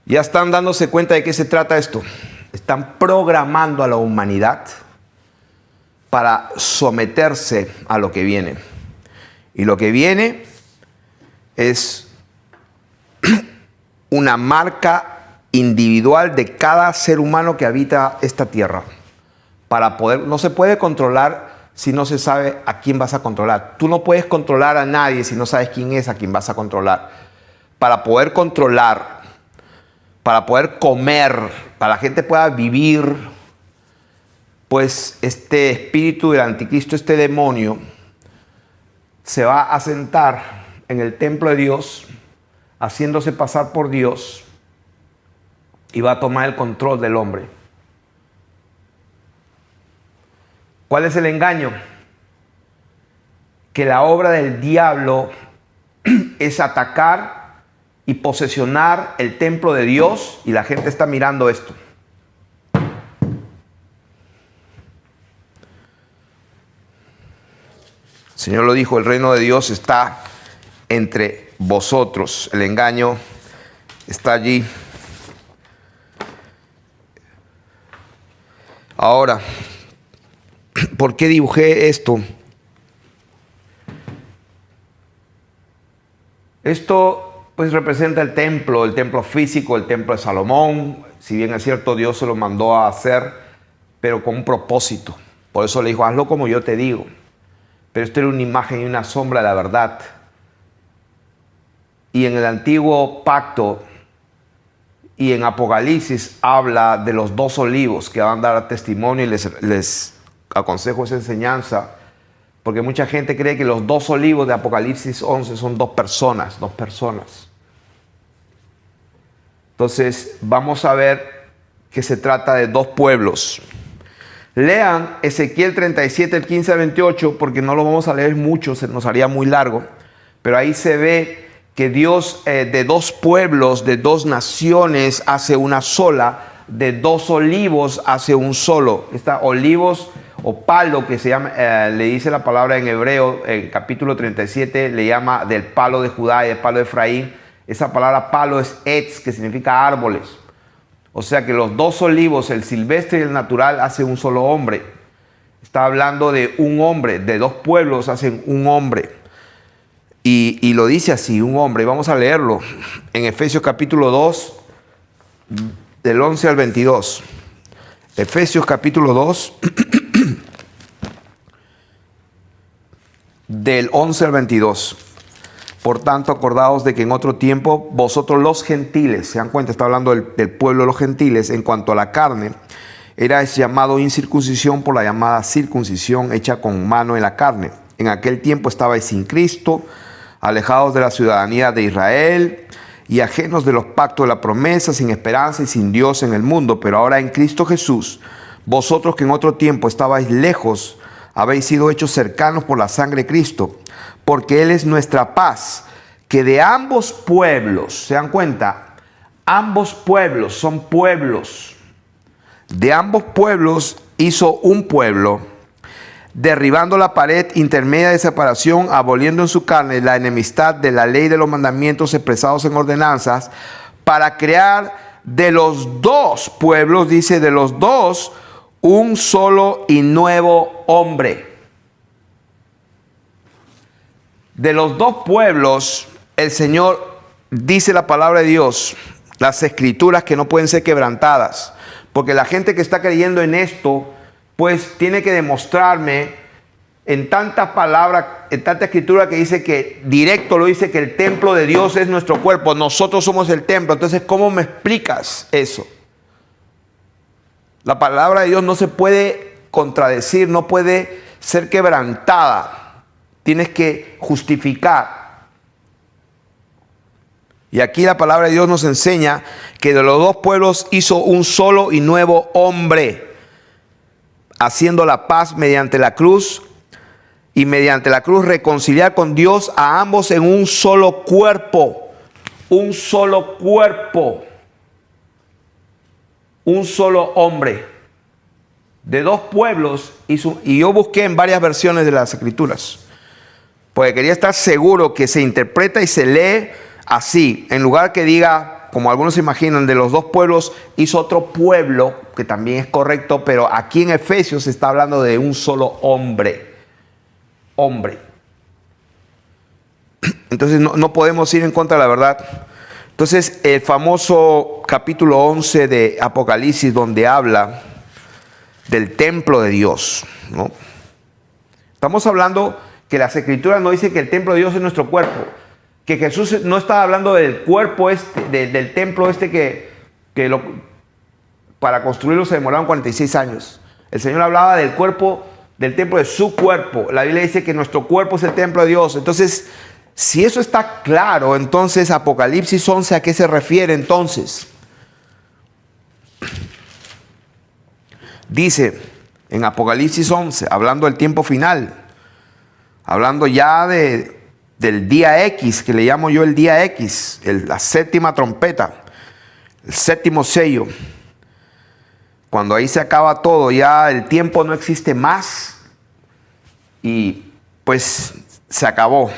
Ya están dándose cuenta de qué se trata esto. Están programando a la humanidad para someterse a lo que viene. Y lo que viene es una marca individual de cada ser humano que habita esta tierra. Para poder, no se puede controlar si no se sabe a quién vas a controlar. Tú no puedes controlar a nadie si no sabes quién es a quién vas a controlar. Para poder controlar, para poder comer, para que la gente pueda vivir, pues este espíritu del anticristo, este demonio, se va a sentar en el templo de Dios, haciéndose pasar por Dios, y va a tomar el control del hombre. ¿Cuál es el engaño? Que la obra del diablo es atacar y posesionar el templo de Dios, y la gente está mirando esto. El Señor lo dijo, el reino de Dios está entre vosotros. El engaño está allí. Ahora, ¿por qué dibujé esto? Esto pues representa el templo físico, el templo de Salomón. Si bien es cierto, Dios se lo mandó a hacer, pero con un propósito. Por eso le dijo, hazlo como yo te digo. Pero esto era una imagen y una sombra de la verdad. Y en el antiguo pacto y en Apocalipsis habla de los 2 olivos que van a dar testimonio, y les aconsejo esa enseñanza, porque mucha gente cree que los 2 olivos de Apocalipsis 11 son 2 personas. Entonces vamos a ver que se trata de 2 pueblos. Lean Ezequiel 37, el 15 al 28, porque no lo vamos a leer mucho, se nos haría muy largo, pero ahí se ve que Dios de 2 pueblos, de 2 naciones hace una sola, de 2 olivos hace un solo. Olivos o palo, que se llama, le dice la palabra en hebreo, en capítulo 37, le llama del palo de Judá y del palo de Efraín. Esa palabra palo es etz, que significa árboles. O sea que los 2 olivos, el silvestre y el natural, hacen un solo hombre. Está hablando de un hombre, de 2 pueblos hacen un hombre. Y lo dice así, un hombre. Y vamos a leerlo en Efesios capítulo 2, del 11 al 22. Efesios capítulo 2, del 11 al 22. Por tanto, acordaos de que en otro tiempo vosotros los gentiles, se dan cuenta, está hablando del pueblo de los gentiles, en cuanto a la carne, erais llamado incircuncisión por la llamada circuncisión hecha con mano en la carne. En aquel tiempo estabais sin Cristo, alejados de la ciudadanía de Israel y ajenos de los pactos de la promesa, sin esperanza y sin Dios en el mundo. Pero ahora en Cristo Jesús, Vosotros que en otro tiempo estabais lejos, habéis sido hechos cercanos por la sangre de Cristo, porque Él es nuestra paz, que de ambos pueblos, ¿se dan cuenta? Ambos pueblos son pueblos. De ambos pueblos hizo un pueblo, derribando la pared intermedia de separación, aboliendo en su carne la enemistad de la ley de los mandamientos expresados en ordenanzas, para crear de los dos pueblos, dice, de los dos, un solo y nuevo hombre. De los dos pueblos, el Señor, dice la palabra de Dios, las escrituras que no pueden ser quebrantadas, porque la gente que está creyendo en esto, pues tiene que demostrarme en tantas palabras, en tanta escritura que dice que, directo lo dice, que el templo de Dios es nuestro cuerpo, nosotros somos el templo. Entonces, ¿cómo me explicas eso? La palabra de Dios no se puede contradecir, no puede ser quebrantada. Tienes que justificar. Y aquí la palabra de Dios nos enseña que de los dos pueblos hizo un solo y nuevo hombre, haciendo la paz mediante la cruz, y mediante la cruz reconciliar con Dios a ambos en un solo cuerpo. Un solo cuerpo. Un solo hombre. De dos pueblos hizo. Y yo busqué en varias versiones de las escrituras, porque quería estar seguro que se interpreta y se lee así, en lugar que diga, como algunos se imaginan, de los dos pueblos hizo otro pueblo, que también es correcto, pero aquí en Efesios se está hablando de un solo hombre. Hombre. Entonces no podemos ir en contra de la verdad. Entonces el famoso capítulo 11 de Apocalipsis, donde habla del templo de Dios, ¿no? Estamos hablando que las escrituras no dicen que el templo de Dios es nuestro cuerpo, que Jesús no estaba hablando del cuerpo del templo para construirlo se demoraron 46 años. El Señor hablaba del cuerpo, del templo de su cuerpo. La Biblia dice que nuestro cuerpo es el templo de Dios. Entonces, si eso está claro, entonces Apocalipsis 11, ¿a qué se refiere entonces? Dice en Apocalipsis 11, hablando del tiempo final, hablando ya del día X, que le llamo yo el día X, la séptima trompeta, el séptimo sello. Cuando ahí se acaba todo, ya el tiempo no existe más y pues se acabó.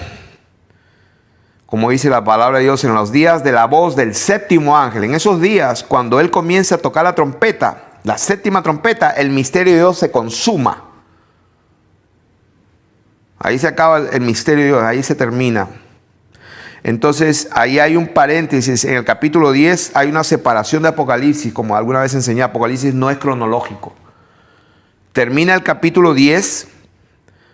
Como dice la palabra de Dios, en los días de la voz del séptimo ángel, en esos días, cuando él comienza a tocar la trompeta, la séptima trompeta, el misterio de Dios se consuma. Ahí se acaba el misterio de Dios, ahí se termina. Entonces, ahí hay un paréntesis. En el capítulo 10 hay una separación de Apocalipsis, como alguna vez enseñé, Apocalipsis no es cronológico. Termina el capítulo 10,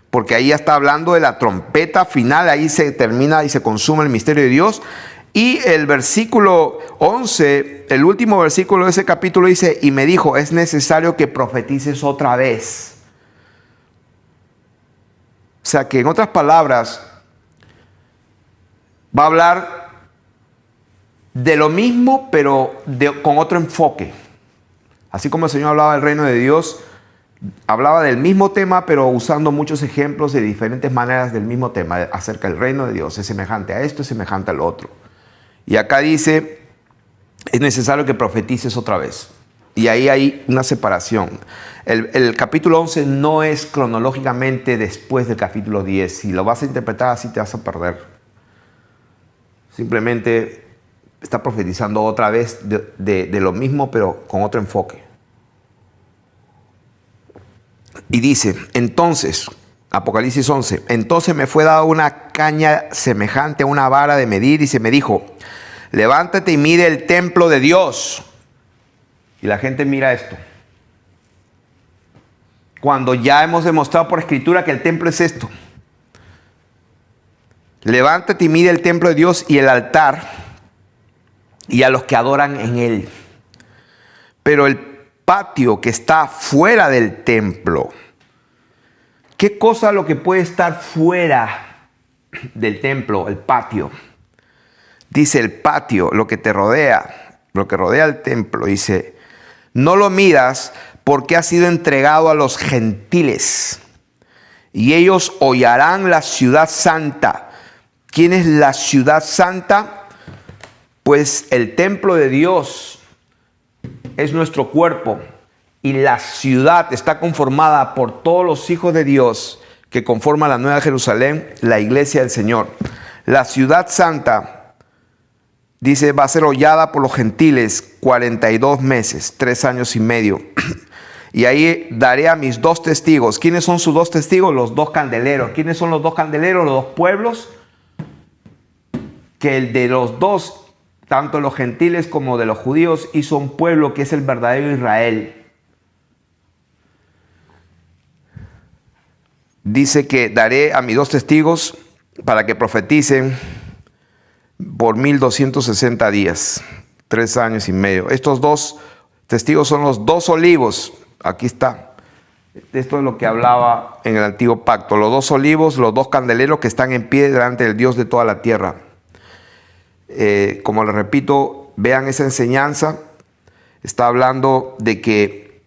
porque ahí ya está hablando de la trompeta final, ahí se termina y se consume el misterio de Dios. Y el versículo 11, el último versículo de ese capítulo dice, y me dijo, es necesario que profetices otra vez. O sea que en otras palabras, va a hablar de lo mismo, pero con otro enfoque. Así como el Señor hablaba del reino de Dios, hablaba del mismo tema, pero usando muchos ejemplos de diferentes maneras del mismo tema, acerca del reino de Dios. Es semejante a esto, es semejante al otro. Y acá dice, es necesario que profetices otra vez. Y ahí hay una separación. El capítulo 11 no es cronológicamente después del capítulo 10. Si lo vas a interpretar así, te vas a perder. Simplemente está profetizando otra vez de lo mismo, pero con otro enfoque. Y dice, entonces, Apocalipsis 11, entonces me fue dada una caña semejante a una vara de medir y se me dijo, levántate y mide el templo de Dios. Y la gente mira esto. Cuando ya hemos demostrado por escritura que el templo es esto. Levántate y mide el templo de Dios y el altar y a los que adoran en él. Pero el patio que está fuera del templo, ¿qué cosa lo que puede estar fuera del templo? El patio. Dice el patio, lo que te rodea, lo que rodea el templo, dice, no lo midas porque ha sido entregado a los gentiles. Y ellos hollarán la ciudad santa. ¿Quién es la ciudad santa? Pues el templo de Dios es nuestro cuerpo. Y la ciudad está conformada por todos los hijos de Dios que conforman la Nueva Jerusalén, la iglesia del Señor. La ciudad santa, dice, va a ser hollada por los gentiles 42 meses, 3 años y medio. Y ahí daré a mis 2 testigos. ¿Quiénes son sus 2 testigos? Los 2 candeleros. ¿Quiénes son los 2 candeleros? Los 2 pueblos. Que el de los 2, tanto de los gentiles como de los judíos, hizo un pueblo que es el verdadero Israel. Dice que daré a mis 2 testigos para que profeticen por 1260 días, 3 años y medio. Estos 2 testigos son los 2 olivos. Aquí está. Esto es lo que hablaba en el antiguo pacto. Los 2 olivos, los 2 candeleros que están en pie delante del Dios de toda la tierra. Como les repito, vean esa enseñanza. Está hablando de que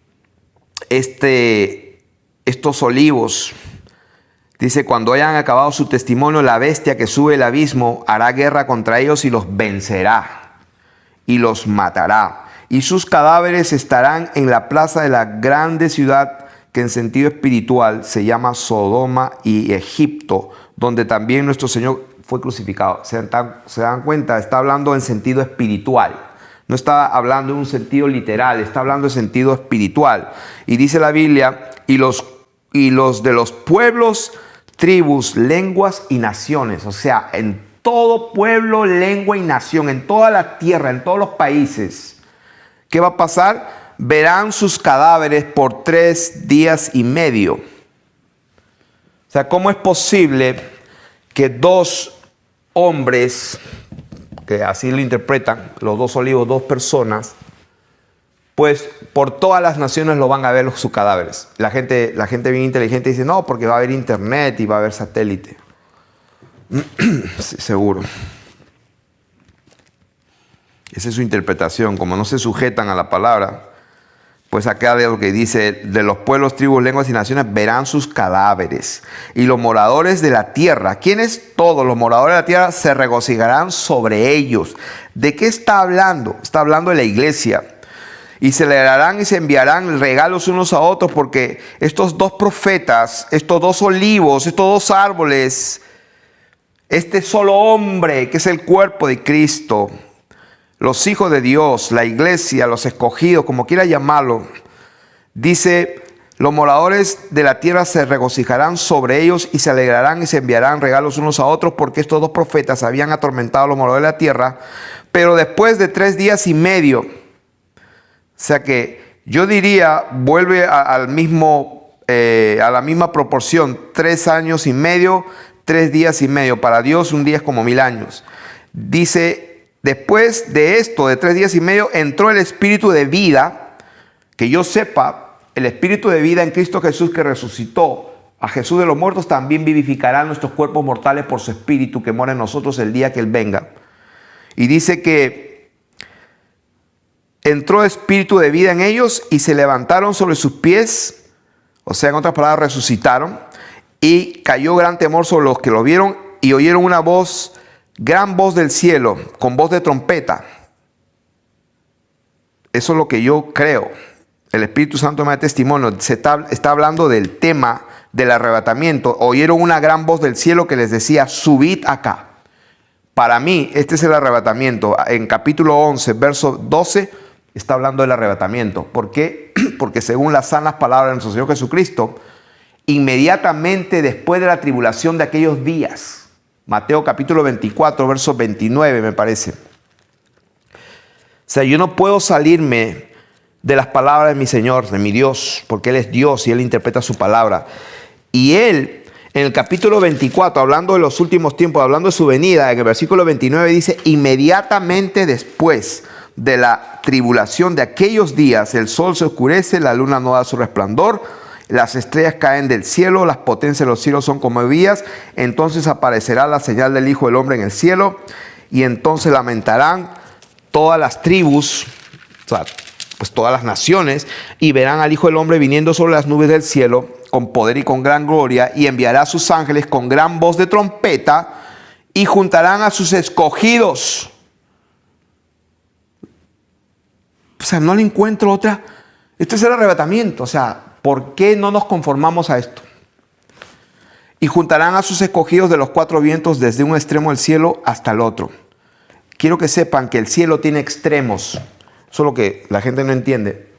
estos olivos, dice, cuando hayan acabado su testimonio, la bestia que sube el abismo hará guerra contra ellos y los vencerá y los matará. Y sus cadáveres estarán en la plaza de la grande ciudad que en sentido espiritual se llama Sodoma y Egipto, donde también nuestro Señor fue crucificado. ¿Se dan cuenta? Está hablando en sentido espiritual. No está hablando en un sentido literal, está hablando en sentido espiritual. Y dice la Biblia, y los de los pueblos, tribus, lenguas y naciones. O sea, en todo pueblo, lengua y nación, en toda la tierra, en todos los países. ¿Qué va a pasar? Verán sus cadáveres por 3 días y medio. O sea, ¿cómo es posible que 2 hombres, que así lo interpretan, los 2 olivos, 2 personas, pues por todas las naciones lo van a ver sus cadáveres? La gente bien inteligente dice, no, porque va a haber internet y va a haber satélite. Sí, seguro. Esa es su interpretación. Como no se sujetan a la palabra, pues acá de lo que dice, de los pueblos, tribus, lenguas y naciones verán sus cadáveres. Y los moradores de la tierra, ¿quiénes? Todos los moradores de la tierra se regocijarán sobre ellos. ¿De qué está hablando? Está hablando de la iglesia. Y celebrarán y se enviarán regalos unos a otros, porque estos 2 profetas, estos 2 olivos, estos 2 árboles, este solo hombre que es el cuerpo de Cristo, los hijos de Dios, la iglesia, los escogidos, como quiera llamarlo, dice, los moradores de la tierra se regocijarán sobre ellos y se alegrarán y se enviarán regalos unos a otros, porque estos 2 profetas habían atormentado a los moradores de la tierra, pero después de 3 días y medio, o sea que yo diría, vuelve a la misma proporción, 3 años y medio, 3 días y medio. Para Dios un día es como 1000 años. Dice, después de esto, de 3 días y medio, entró el espíritu de vida, que yo sepa, el espíritu de vida en Cristo Jesús, que resucitó a Jesús de los muertos, también vivificará nuestros cuerpos mortales por su espíritu que mora en nosotros el día que Él venga. Y dice que entró espíritu de vida en ellos y se levantaron sobre sus pies, o sea, en otras palabras, resucitaron, y cayó gran temor sobre los que lo vieron y oyeron una voz, gran voz del cielo, con voz de trompeta. Eso es lo que yo creo. El Espíritu Santo me da testimonio. Está hablando del tema del arrebatamiento. Oyeron una gran voz del cielo que les decía, subid acá. Para mí, este es el arrebatamiento. En capítulo 11, verso 12, está hablando del arrebatamiento. ¿Por qué? Porque según las sanas palabras de nuestro Señor Jesucristo, inmediatamente después de la tribulación de aquellos días, Mateo capítulo 24, verso 29 me parece. O sea, yo no puedo salirme de las palabras de mi Señor, de mi Dios, porque Él es Dios y Él interpreta su palabra. Y Él, en el capítulo 24, hablando de los últimos tiempos, hablando de su venida, en el versículo 29 dice, inmediatamente después de la tribulación de aquellos días, el sol se oscurece, la luna no da su resplandor, las estrellas caen del cielo, las potencias de los cielos son como vías. Entonces aparecerá la señal del Hijo del Hombre en el cielo, y entonces lamentarán todas las tribus, o sea, pues todas las naciones, y verán al Hijo del Hombre viniendo sobre las nubes del cielo con poder y con gran gloria, y enviará a sus ángeles con gran voz de trompeta, y juntarán a sus escogidos. O sea, no le encuentro otra. Este es el arrebatamiento. O sea, ¿por qué no nos conformamos a esto? Y juntarán a sus escogidos de los cuatro vientos desde un extremo del cielo hasta el otro. Quiero que sepan que el cielo tiene extremos. Eso es lo que la gente no entiende.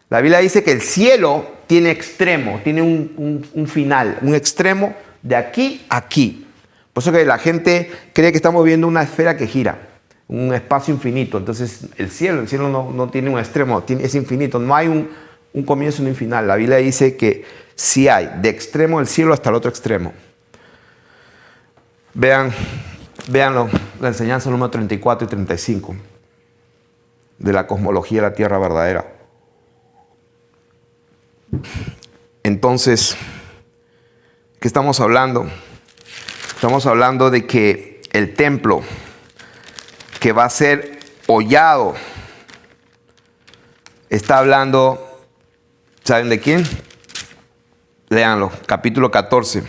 La Biblia dice que el cielo tiene extremo, tiene un final, un extremo de aquí a aquí. Por eso que la gente cree que estamos viendo una esfera que gira, un espacio infinito. Entonces el cielo no tiene un extremo, es infinito. No hay un comienzo ni un final. La Biblia dice que sí hay, de extremo del cielo hasta el otro extremo. Véanlo, la enseñanza número 34 y 35 de la cosmología de la Tierra verdadera. Entonces, ¿qué estamos hablando? Estamos hablando de que el templo que va a ser hollado, está hablando, ¿saben de quién? Léanlo, capítulo 14,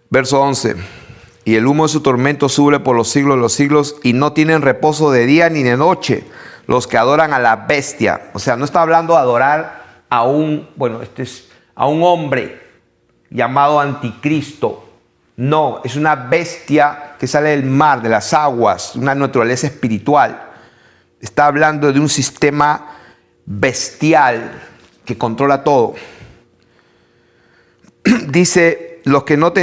verso 11. Y el humo de su tormento sube por los siglos de los siglos, y no tienen reposo de día ni de noche los que adoran a la bestia. O sea, no está hablando de adorar a a un hombre llamado anticristo. No, es una bestia que sale del mar, de las aguas, una naturaleza espiritual. Está hablando de un sistema bestial que controla todo. Dice, los que no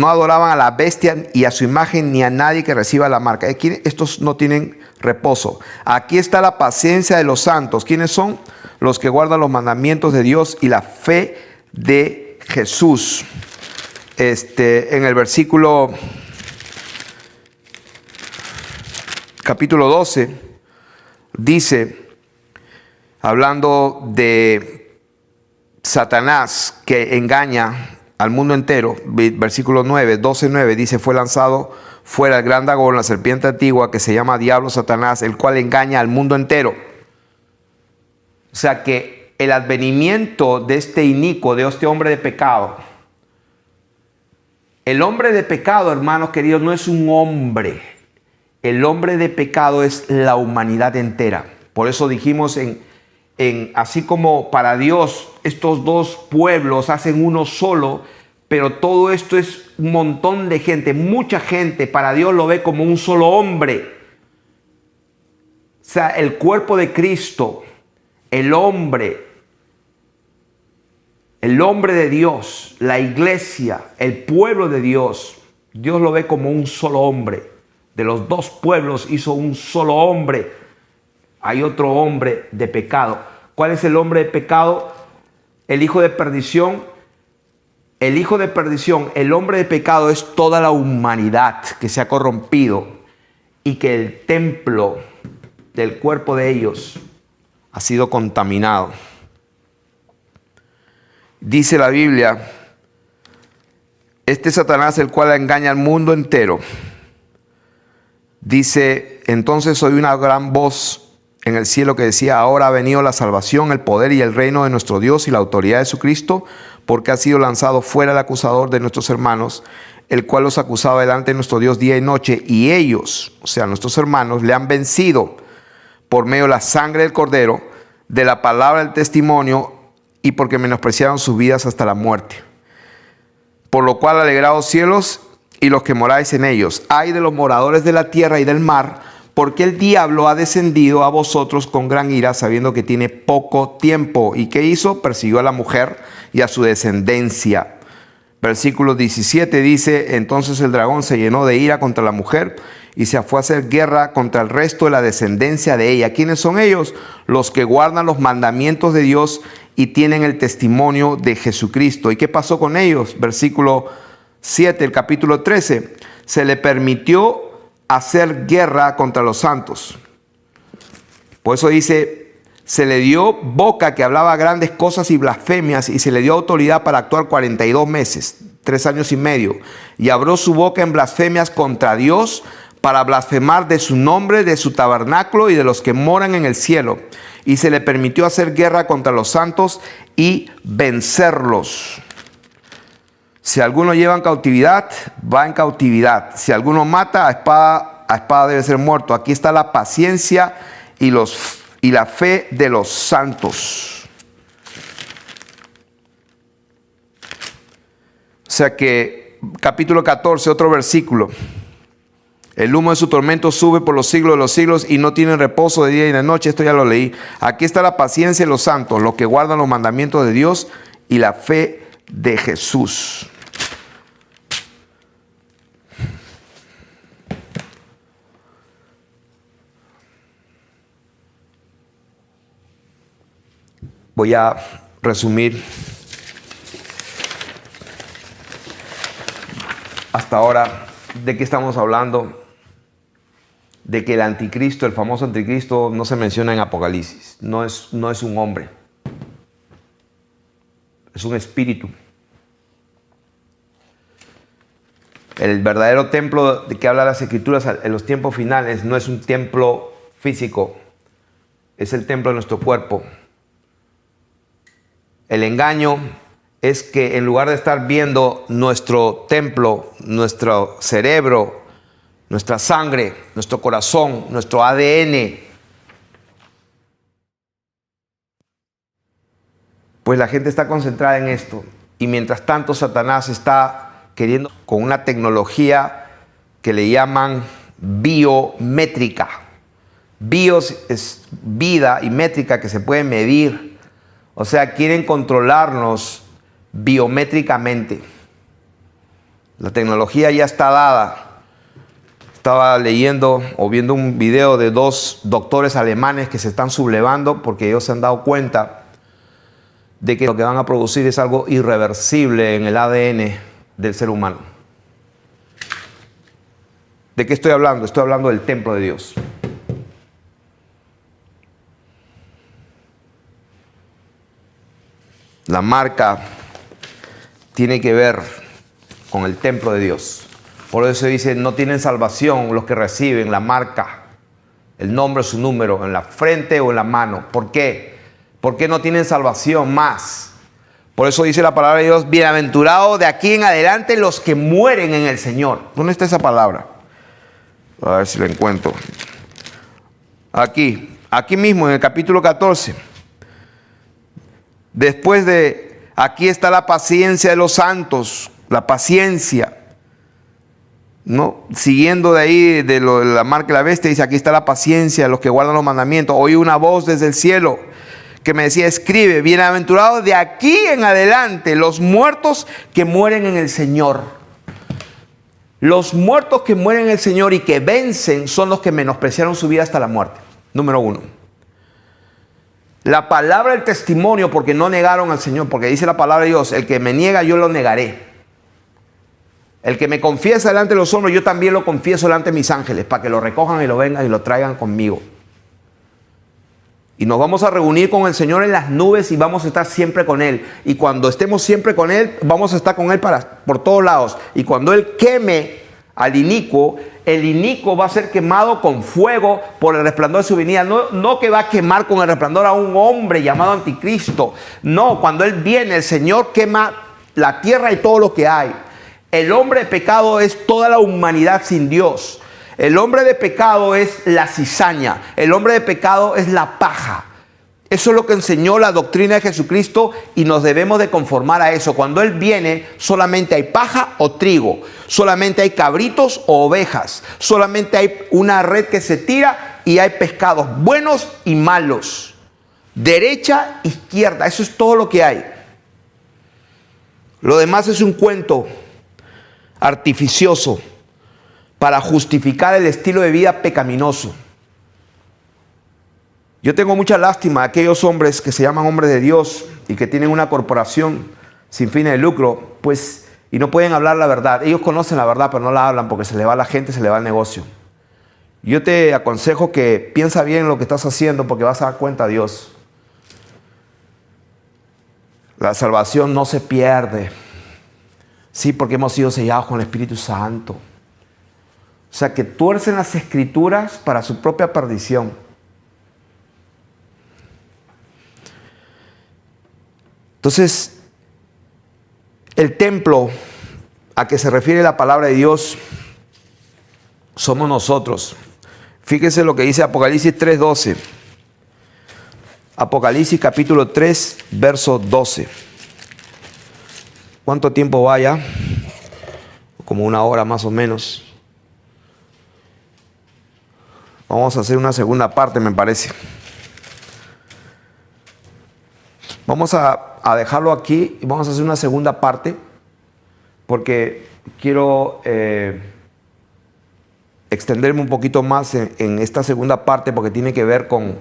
adoraban a la bestia y a su imagen, ni a nadie que reciba la marca. Estos no tienen reposo. Aquí está la paciencia de los santos. ¿Quiénes son? Los que guardan los mandamientos de Dios y la fe de Jesús. En el versículo capítulo 12 dice, hablando de Satanás que engaña al mundo entero, versículo 12:9 dice, fue lanzado fuera el gran dragón, la serpiente antigua que se llama Diablo, Satanás, el cual engaña al mundo entero. O sea que el advenimiento de este inicuo, de este hombre de pecado, el hombre de pecado, hermanos queridos, no es un hombre. El hombre de pecado es la humanidad entera. Por eso dijimos así como para Dios estos dos pueblos hacen uno solo, pero todo esto es un montón de gente, mucha gente, para Dios lo ve como un solo hombre. O sea, el cuerpo de Cristo, el hombre de Dios, la iglesia, el pueblo de Dios, Dios lo ve como un solo hombre. De los dos pueblos hizo un solo hombre. Hay otro hombre de pecado. ¿Cuál es el hombre de pecado? El hijo de perdición. El hijo de perdición, el hombre de pecado es toda la humanidad que se ha corrompido y que el templo del cuerpo de ellos ha sido contaminado. Dice la Biblia, este Satanás, el cual engaña al mundo entero. Dice, entonces oí una gran voz en el cielo que decía, ahora ha venido la salvación, el poder y el reino de nuestro Dios y la autoridad de su Cristo, porque ha sido lanzado fuera el acusador de nuestros hermanos, el cual los acusaba delante de nuestro Dios día y noche, y ellos, o sea, nuestros hermanos, le han vencido por medio de la sangre del Cordero, de la palabra del testimonio, y porque menospreciaron sus vidas hasta la muerte. Por lo cual, alegraos cielos y los que moráis en ellos. Ay de los moradores de la tierra y del mar, porque el diablo ha descendido a vosotros con gran ira, sabiendo que tiene poco tiempo. ¿Y qué hizo? Persiguió a la mujer y a su descendencia. Versículo 17 dice, entonces el dragón se llenó de ira contra la mujer y se fue a hacer guerra contra el resto de la descendencia de ella. ¿Quiénes son ellos? Los que guardan los mandamientos de Dios y tienen el testimonio de Jesucristo. ¿Y qué pasó con ellos? Versículo 7, el capítulo 13. Se le permitió hacer guerra contra los santos. Por eso dice, se le dio boca que hablaba grandes cosas y blasfemias, y se le dio autoridad para actuar 42 meses, 3 años y medio. Y abrió su boca en blasfemias contra Dios, para blasfemar de su nombre, de su tabernáculo y de los que moran en el cielo. Y se le permitió hacer guerra contra los santos y vencerlos. Si alguno lleva en cautividad, va en cautividad. Si alguno mata, a espada debe ser muerto. Aquí está la paciencia y la fe de los santos. O sea que, capítulo 14, otro versículo. El humo de su tormento sube por los siglos de los siglos y no tienen reposo de día y de noche. Esto ya lo leí. Aquí está la paciencia de los santos, los que guardan los mandamientos de Dios y la fe de Jesús. Voy a resumir hasta ahora de qué estamos hablando. De que el anticristo, el famoso anticristo, no se menciona en Apocalipsis. No es un hombre. Es un espíritu. El verdadero templo de que habla las Escrituras en los tiempos finales no es un templo físico. Es el templo de nuestro cuerpo. El engaño es que en lugar de estar viendo nuestro templo, nuestro cerebro, nuestra sangre, nuestro corazón, nuestro ADN, pues la gente está concentrada en esto. Y mientras tanto Satanás está queriendo con una tecnología que le llaman biométrica. Bios es vida y métrica que se puede medir. O sea, quieren controlarnos biométricamente. La tecnología ya está dada. Estaba leyendo o viendo un video de 2 doctores alemanes que se están sublevando porque ellos se han dado cuenta de que lo que van a producir es algo irreversible en el ADN del ser humano. ¿De qué estoy hablando? Estoy hablando del templo de Dios. La marca tiene que ver con el templo de Dios. Por eso dice, no tienen salvación los que reciben la marca, el nombre, su número, en la frente o en la mano. ¿Por qué? ¿Por qué no tienen salvación más? Por eso dice la palabra de Dios, bienaventurados de aquí en adelante los que mueren en el Señor. ¿Dónde está esa palabra? A ver si la encuentro. Aquí mismo en el capítulo 14. Después de, aquí está la paciencia de los santos, la paciencia. ¿No? Siguiendo de ahí, de la marca de la bestia, dice, aquí está la paciencia de los que guardan los mandamientos. Oí una voz desde el cielo que me decía, escribe, bienaventurados de aquí en adelante los muertos que mueren en el Señor. Los muertos que mueren en el Señor y que vencen son los que menospreciaron su vida hasta la muerte. Número 1. La palabra del testimonio, porque no negaron al Señor, porque dice la palabra de Dios, el que me niega yo lo negaré. El que me confiesa delante de los hombres, yo también lo confieso delante de mis ángeles, para que lo recojan y lo vengan y lo traigan conmigo. Y nos vamos a reunir con el Señor en las nubes y vamos a estar siempre con Él. Y cuando estemos siempre con Él, vamos a estar con Él por todos lados. Y cuando Él queme al inicuo, el inicuo va a ser quemado con fuego por el resplandor de su venida. No que va a quemar con el resplandor a un hombre llamado anticristo. No, cuando Él viene, el Señor quema la tierra y todo lo que hay. El hombre de pecado es toda la humanidad sin Dios. El hombre de pecado es la cizaña. El hombre de pecado es la paja. Eso es lo que enseñó la doctrina de Jesucristo y nos debemos de conformar a eso. Cuando Él viene, solamente hay paja o trigo. Solamente hay cabritos o ovejas. Solamente hay una red que se tira y hay pescados buenos y malos. Derecha, izquierda. Eso es todo lo que hay. Lo demás es un cuento artificioso para justificar el estilo de vida pecaminoso. Yo tengo mucha lástima a aquellos hombres que se llaman hombres de Dios y que tienen una corporación sin fines de lucro, pues, y no pueden hablar la verdad. Ellos conocen la verdad, pero no la hablan porque se le va a la gente, se le va el negocio. Yo te aconsejo que piensa bien lo que estás haciendo porque vas a dar cuenta a Dios. La salvación no se pierde. Sí, porque hemos sido sellados con el Espíritu Santo. O sea, que tuercen las escrituras para su propia perdición. Entonces, el templo a que se refiere la palabra de Dios somos nosotros. Fíjense lo que dice Apocalipsis 3:12. Apocalipsis capítulo 3, verso 12. ¿Cuánto tiempo vaya? Como una hora más o menos. Vamos a hacer una segunda parte, me parece. Vamos a dejarlo aquí y vamos a hacer una segunda parte porque quiero extenderme un poquito más en esta segunda parte porque tiene que ver con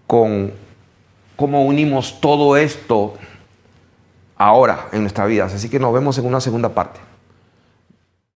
cómo unimos todo esto ahora en nuestra vida. Así que nos vemos en una segunda parte.